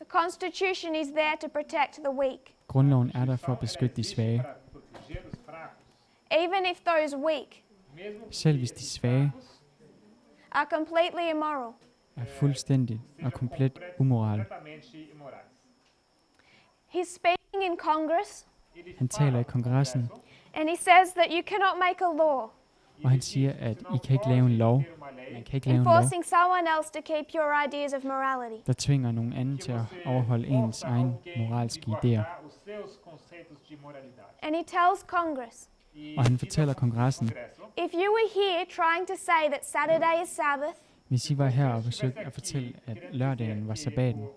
The Constitution is there to protect the weak, Grundloven er der for at beskytte de svage. Para proteger os fracos. even if those weak Mesmo Selv hvis de svage are completely immoral. er fuldstændig og komplet umoral. completamente imorais. He's speaking in Congress, Ele Han taler i kongressen, and he says that you cannot make a law og han siger, at I kan ikke lave en lov, man kan ikke lave en lov, enforcing someone else to keep your ideas of morality. der tvinger nogen anden til at overholde ens egen moralske idéer. os seus conceitos de moralidade. And he tells Congress, Og han fortæller kongressen, if you were here trying to say that Saturday is Sabbath, hvis I var her og forsøgte at fortælle, at lørdagen var sabbaten,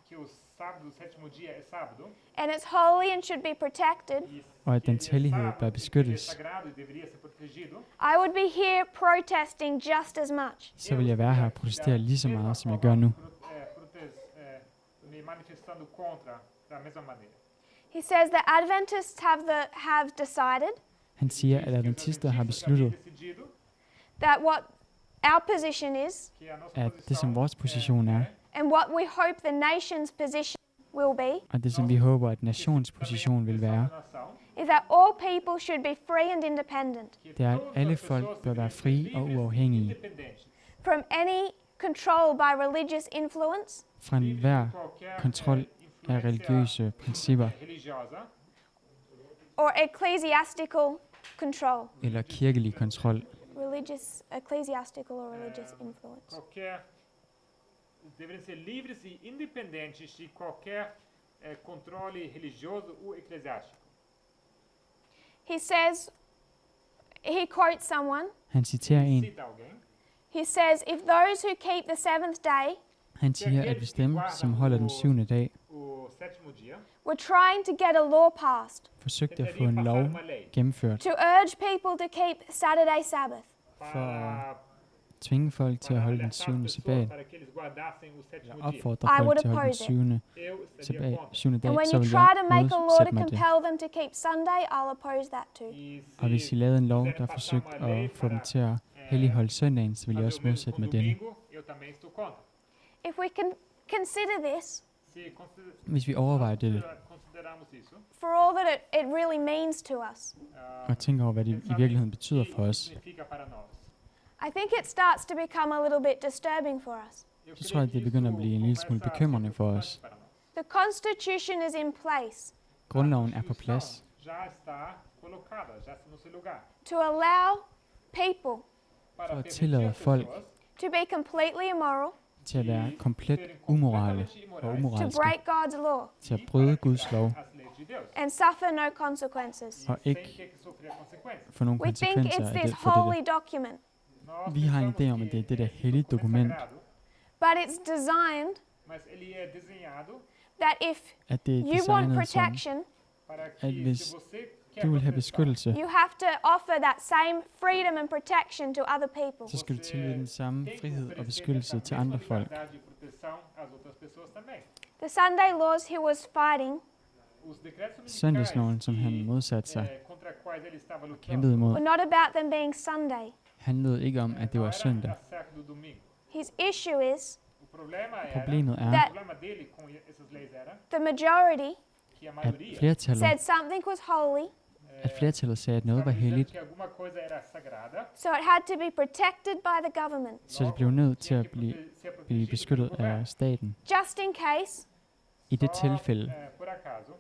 Que o sábado, o sétimo dia é sábado, and it's holy and should be protected, og at dens hellighed bør é beskyttes, sagrado e deveria ser protegido, I would be here protesting just as much. så vil jeg være her og protestere lige så meget, som jeg gør nu. me manifestando contra da mesma maneira. He says that Adventists have decided Han siger, at adventister har besluttet, Decidido that what our position is que a nossa at det, som posição vores position er, and what we hope the nation's position will be og det, som vi håber, at nations position vil være, nação, is that all people should be free and independent det er, at alle folk bør være frie og uafhængige independentes, from any control by religious influence fra enhver qualquer kontrol af religiøse principper religiosa or ecclesiastical control. eller kirkelig kontrol. Ecclesiastical or religious influence. qualquer deveriam ser livres e independentes de qualquer controle religioso ou eclesiástico. He says, he quotes someone, Han citerer en. Cita alguém. he says, if those who keep the seventh day Han siger, at hvis dem, som holder den 7. dag, O sétimo dia were trying to get a law passed forsøgte at få tentariam en passar lov uma lei gennemført to urge people to keep Saturday Sabbath, para tvinge folk til at holde den alertar 7. pessoas sabbat, para que eles guardassem o eller sétimo dia. opfordre I folk would til at holde den oppose it. 7. Eu estaria sabbat, contra. 7. dag, and when så you vil try to jeg make a law to modsætte mig det. compel them to keep Sunday, I'll oppose that too. E Og hvis I se lavede en lov, quiserem der passar forsøgte uma lei at få dem para, til at helligholde søndagen, så vil jeg fazer også o mesmo modsætte com mig denne. domingo, eu também estou contra. If we can consider this Se Hvis vi overvejer det considerarmos isso, for all that it really means to us, og tænker over, hvad det i virkeligheden betyder for os, significa para nós. I think it starts to become a little bit disturbing for us. så tror jeg, at det begynder at blive en lille smule bekymrende for os. The Constitution is in place Grundloven er på plads Já está colocada, já está no seu lugar. to allow people Para For at permitir tillade as folk pessoas to be completely immoral, til at være komplet umorale og to umoralske, break God's law, til at bryde Guds lov as leis de Deus, and suffer no consequences. og sem ikke ter que sofrer consequências. få nogle We think konsekvenser it's af this det for holy dette. document, Nós Vi har en pensamos idé om, at que det er det der esse hellige documento é dokument, sagrado, but it's designed mas ele é desenhado that if at det er you want designet som, protection, para at que hvis se você quer du vil have proteção, beskyttelse, you have to offer that same freedom and protection to other people. så skal du tilbyde den samme tem que frihed og oferecer beskyttelse essa til mesma andre folk. liberdade e proteção às outras pessoas também. The Sunday laws he was fighting Os decretos Søndagsloven, som han que, modsatte sig, contra quais ele estava kæmpede lutando, imod, were not about them being Sunday. handlede ikke om, at det não var era søndag. acerca do domingo. His issue is O problema Problemet era, er, That- o problema dele com essas leis era the majority que a at maioria flertallet, said something was holy, at flertallet sagde, at noget var estava dizendo helligt, que alguma coisa era sagrada, so it had to be protected by the government, så det blev nødt til tinha at que blive ser protegido beskyttet pelo governo. af staten. just in case I det Só, tilfælde, por acaso,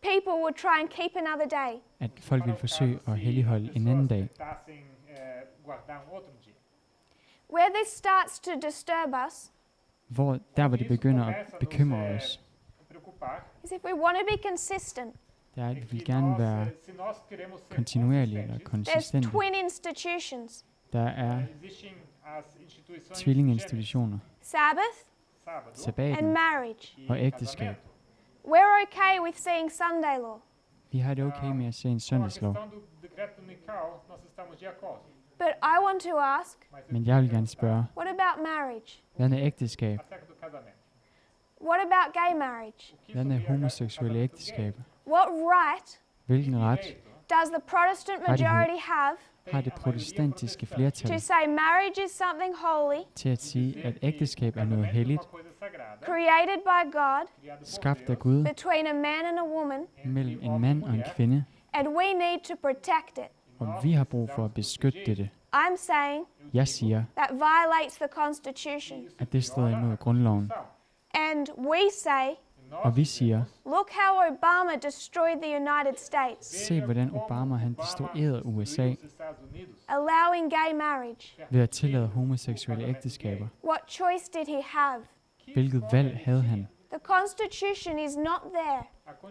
people would try and keep another day. at folk ville forsøge at helligholde en anden dag. tentassem guardar outro dia. Where this starts to disturb us Hvor det begynder at Começa a bekymre nos, os, preocupar, is if we want to be consistent. det er, é at vi vil que gerne nós, være se nós queremos ser kontinuerlige eller consistentes, There's konsistente. twin institutions, Der er existem as instituições gêmeas. tvillinginstitutioner, Sabbath and sabbaten marriage. og ægteskab. We're okay with seeing Sunday law, Vi har det okay med at se en Com a søndagslov, questão do decreto dominical, nós estamos de acordo. but I want to ask, Mas men jeg vil gerne spørge, what about marriage? hvad med ægteskab? acerca do casamento. What about gay marriage? O que Hvad med sobre a homoseksuelle casamento gay? ægteskaber? What right Hvilken ret does the Protestant majority have har det protestantiske flertal to say marriage is something holy, til at sige, at ægteskab er noget helligt, Uma coisa sagrada, created by God, criado por skabt af Deus, Gud between a man and a woman, mellem en mand og en kvinde, and we need to protect it? og vi har brug for at beskytte dette. I'm saying Jeg siger, that violates the Constitution. at det strider imod grundloven, And we say, og vi siger, look how Obama destroyed the United States, se hvordan Obama han destruerede USA os Estados Unidos, allowing gay marriage. ved at tillade homoseksuelle ægteskaber. What choice did he have? Hvilket valg havde han? The Constitution is not there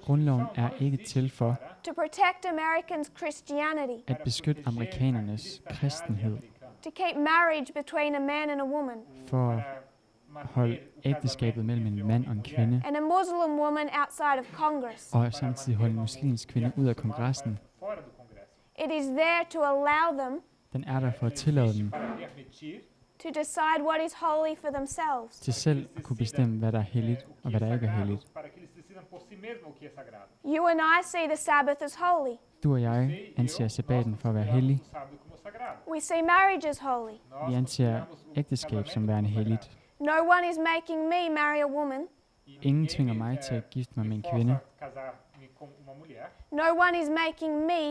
Grundloven er ikke til for to protect Americans' Christianity, at beskytte amerikanernes kristenhed, to keep marriage between a man and a woman, for at holde ægteskabet mellem en mand og en kvinde, and a Muslim woman outside of Congress. og samtidig holde en muslimsk kvinde ud af kongressen. fora do Congresso, It is there to allow them Den er der for at tillade dem para permitir to decide what is holy for themselves. til selv at kunne bestemme, hvad der er helligt og hvad der ikke er helligt. para que eles decidam por si mesmos o que é sagrado. You and I see the Sabbath as holy. Du og jeg anser sabbaten for at være hellig. O sábado como sagrado. We see marriage as holy. Nós Vi anser consideramos o ægteskab som casamento værende como helligt. sagrado. No one is making me marry a woman. Ingen tvinger mig til at gifte mig med en me kvinde. força a casar-me com uma mulher. No one is making me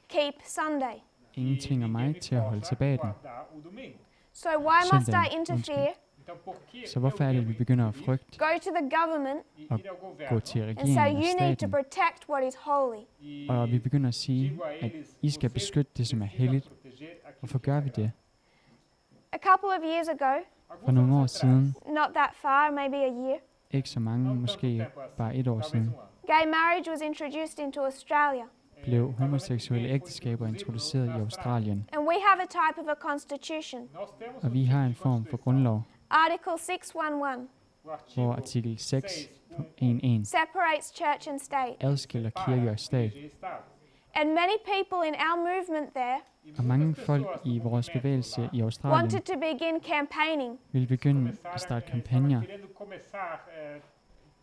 keep Sunday. Ingen tvinger mig til at holde sabbaten. guardar o domingo. So why must I Søndagen, interfere, Então, por que Så hvorfor er det, at vi begynder at frygte go to the government, ir og ao governo gå til and say regeringen og you need to staten, protect what is holy? e og vi begynder at sige, digo a at eles, I skal "Vocês beskytte det, som er precisam helligt? proteger aquilo Hvorfor que é gør vi sagrado." det? A couple of years ago, For nogle år siden, not that far, maybe a year, ikke så mange, måske bare et år siden, gay marriage was introduced into Australia. blev homoseksuelle ægteskaber introduceret i Australien, And we have a type of a constitution, og vi har en form for grundlov, Article 611, hvor artikel 6.1.1 separates church and state. adskiller kirke og stat, And many people in our movement there og mange folk i vores bevægelse i Australien wanted to begin campaigning vil begynde at starte kampagner,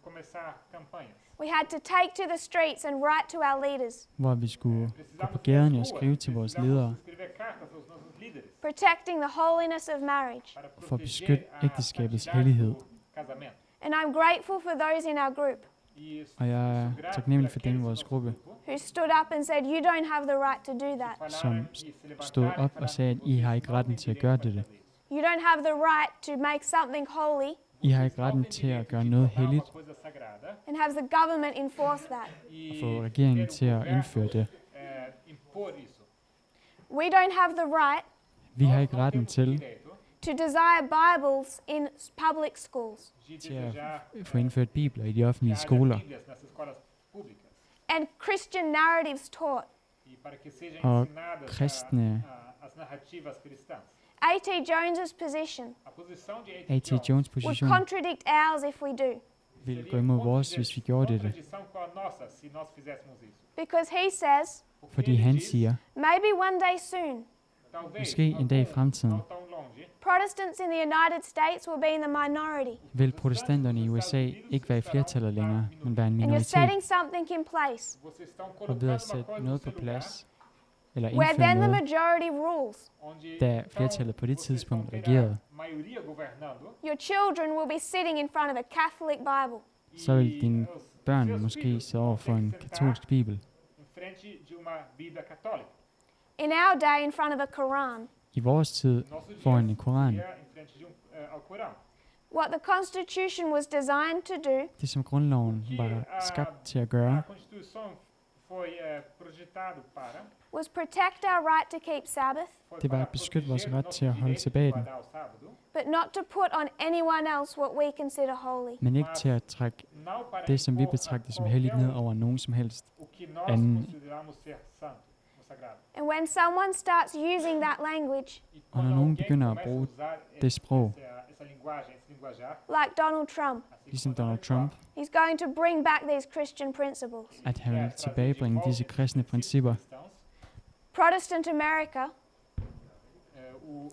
Começar campanhas. We had to take to the streets and write to our leaders, hvor vi skulle gå på gaden og skrive til vores ledere Escrever cartas aos nossos líderes protecting the holiness of marriage. para for at beskytte proteger a ægteskabets santidade hellighed. do casamento. And I'm grateful for those in our group E Og jeg er sou grato taknemmelig for por aqueles dem i do vores nosso gruppe, grupo who stood up and said, you don't have the right to do that. falaram som e se levantaram stod e op og falaram, sagde, at I har ikke retten til at gøre dette. You don't have the right to make something holy I har ikke retten til at gøre noget helligt uma coisa sagrada and have the government enforce that. og få regeringen til at indføre det. Impor isso. We don't have the right Vi har ikke retten til Direito to desire Bibles in public schools. de til at desejar få indført bibler i de offentlige haja skoler, Bíblias nas escolas públicas And Christian narratives taught. e para que sejam og ensinadas kristne. as narrativas cristãs. A.T. Jones's position A posição de A.T. Jones' would position contradict ours if we do, ville gå imod vores, hvis vi gjorde dette, Contradição com a nossa se nós fizéssemos isso. because he says, Porque fordi ele han diz, siger, maybe one day soon, talvez, måske en dag i fremtiden não tão longe, Protestants in the United States will be in the minority. vil protestanterne i USA ikke være i flertallet længere, men være en And you're minoritet, setting something in place vocês estão og colocando ved uma at sætte coisa no noget seu på lugar, plads, eller where indføre then the noget, majority rules. onde da então flertallet på det vocês tidspunkt vão ter regerede, a maioria governando, Your children will be sitting in front of a Catholic Bible. så vil dine os børn seus måske filhos sidde over vão for ter en que sentar katolsk bibel. em frente de uma Bíblia católica. In our day, in front of a Quran. I vores tid Nosso foran dia en koran. seria em frente de Alcorão. What the Constitution was designed to do Det som grundloven var skabt til at gøre, A Constituição foi projetado para was protect our right to keep Sabbath, foi det var para at beskytte vores proteger ret nosso til at holde direito de sabbaten, guardar o sábado, but not to put on anyone else what we consider holy. men ikke til at trække não para det, som vi impor betragter a som helligt, qualquer ned over nogen som helst. o que nós anden. consideramos ser santo ou sagrado. And when someone starts using that language, E Og når quando nogen alguém begynder at começa bruge usar det sprog, essa essa linguagem, esse linguajar, like Donald Trump. Ligesom Donald Trump, He's going to bring back these Christian principles. at han vil tilbagebringe disse kristne principper, Protestant America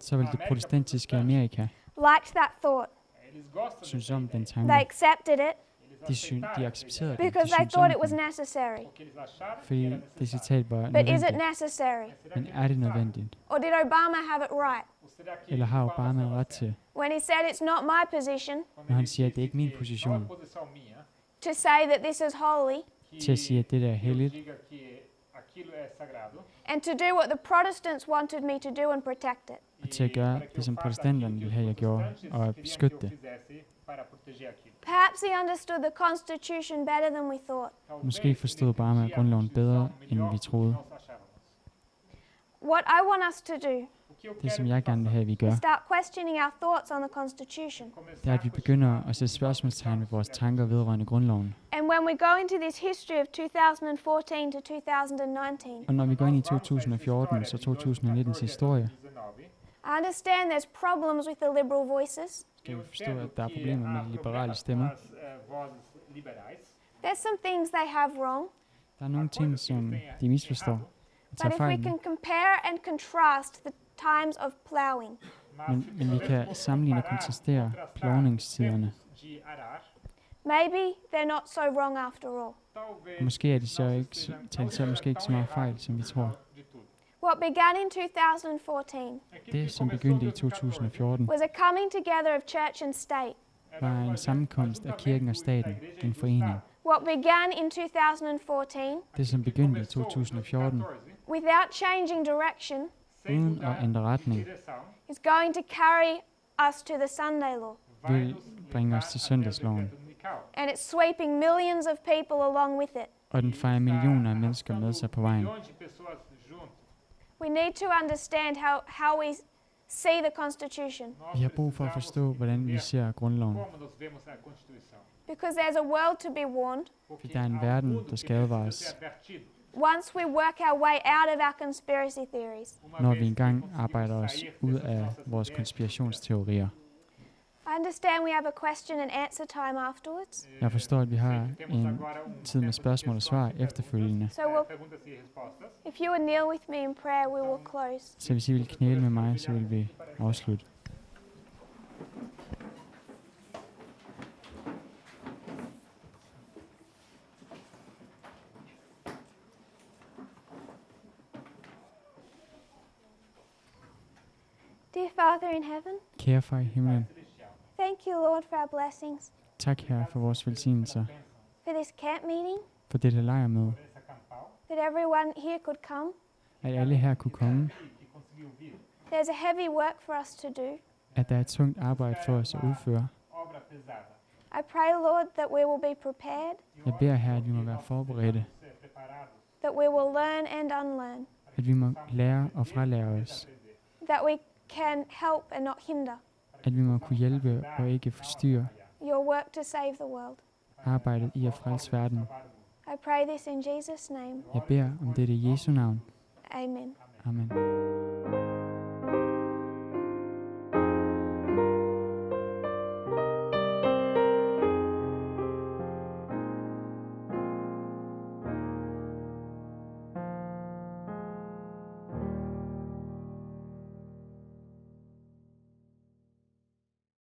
så vil det protestantiske Amerika liked that thought. eles gostam synes dessa om den ideia. tanke. They accepted it De accepterede det. because De they synes om thought it was den, necessary. Porque eles acharam que fordi era det necessário. citat var But is it nødvendigt. necessary? Men er det nødvendigt? Or did Obama have it right Ou será que Eller har Obama Obama estava ret certo? til, when he said it's not my position Quando når han ele siger, at det disse ikke er min que não position, é posição minha, to say that this is holy til at sige, at det der er eu helligt, diga que aquilo é sagrado, and to do what the Protestants wanted me to do and protect it? og til at gøre para que det, eu som faça protestanterne aquilo ville que have, os jeg gjorde, protestantes og queriam que beskytte eu det. fizesse para proteger aquilo. Perhaps he understood the Constitution better than we thought. Måske forstod Obama grundloven bedre, end vi troede. What I want us to do Det, som jeg gerne vil have, vi gør, is start questioning our thoughts on the Constitution. det er, at vi begynder at sætte spørgsmålstegn ved vores tanker vedrørende grundloven. And when we go into this history of 2014 to 2019, Og når vi går ind i 2014, så 2019's historie, I understand there's problems with the liberal voices. skal vi forstå, at der er problemer med de liberale stemmer. There's some things they have wrong. Der er nogle ting, som de misforstår og But tager if we fejl can med. compare and contrast the times of plowing, Men vi kan sammenligne og kontrastere plowningstiderne. maybe they're not so wrong after all. Og måske er de så ikke, tager de så måske ikke så meget fejl, som vi tror. What began in 2014 Det, som begyndte i 2014, was a coming together of church and state. var en sammenkomst af kirken og staten, en forening. What began in 2014 Det, som begyndte i 2014, without changing direction uden at ændre retning, is going to carry us to the Sunday law. vil bringe os til Søndagsloven. And it's sweeping millions of people along with it. Og den fejrer millioner af mennesker med sig på vejen. We need to understand how we see the Constitution, Vi har brug for at forstå, hvordan vi ser grundloven. because there's a world to be warned. For der er en verden, der skal advares, Once we work our way out of our conspiracy theories. når vi engang arbejder os ud af vores konspirationsteorier. I understand we have a question and answer time afterwards. Jeg forstår, at vi har en tid med spørgsmål og svar efterfølgende. So if you would kneel with me in prayer, we will close. Så hvis I vil knæle med mig, så vil vi afslutte. Dear Father in heaven, Kære far i himlen, thank you, Lord, for our blessings, tak her for vores velsignelser, for this camp meeting, for dette lejrmøde, that everyone here could come. at alle her kunne komme, There's a heavy work for us to do. at der er et tungt arbejde for os at udføre. I pray, Lord, that we will be prepared, Jeg beder her, at vi må være forberedte, that we will learn and unlearn, at vi må lære og frelære os, that we can help and not hinder at vi må kunne hjælpe og ikke forstyrre your work to save the world. arbejdet i at frelse verden. I pray this in Jesus' name. Jeg beder om dette i Jesu navn. Amen. Amen.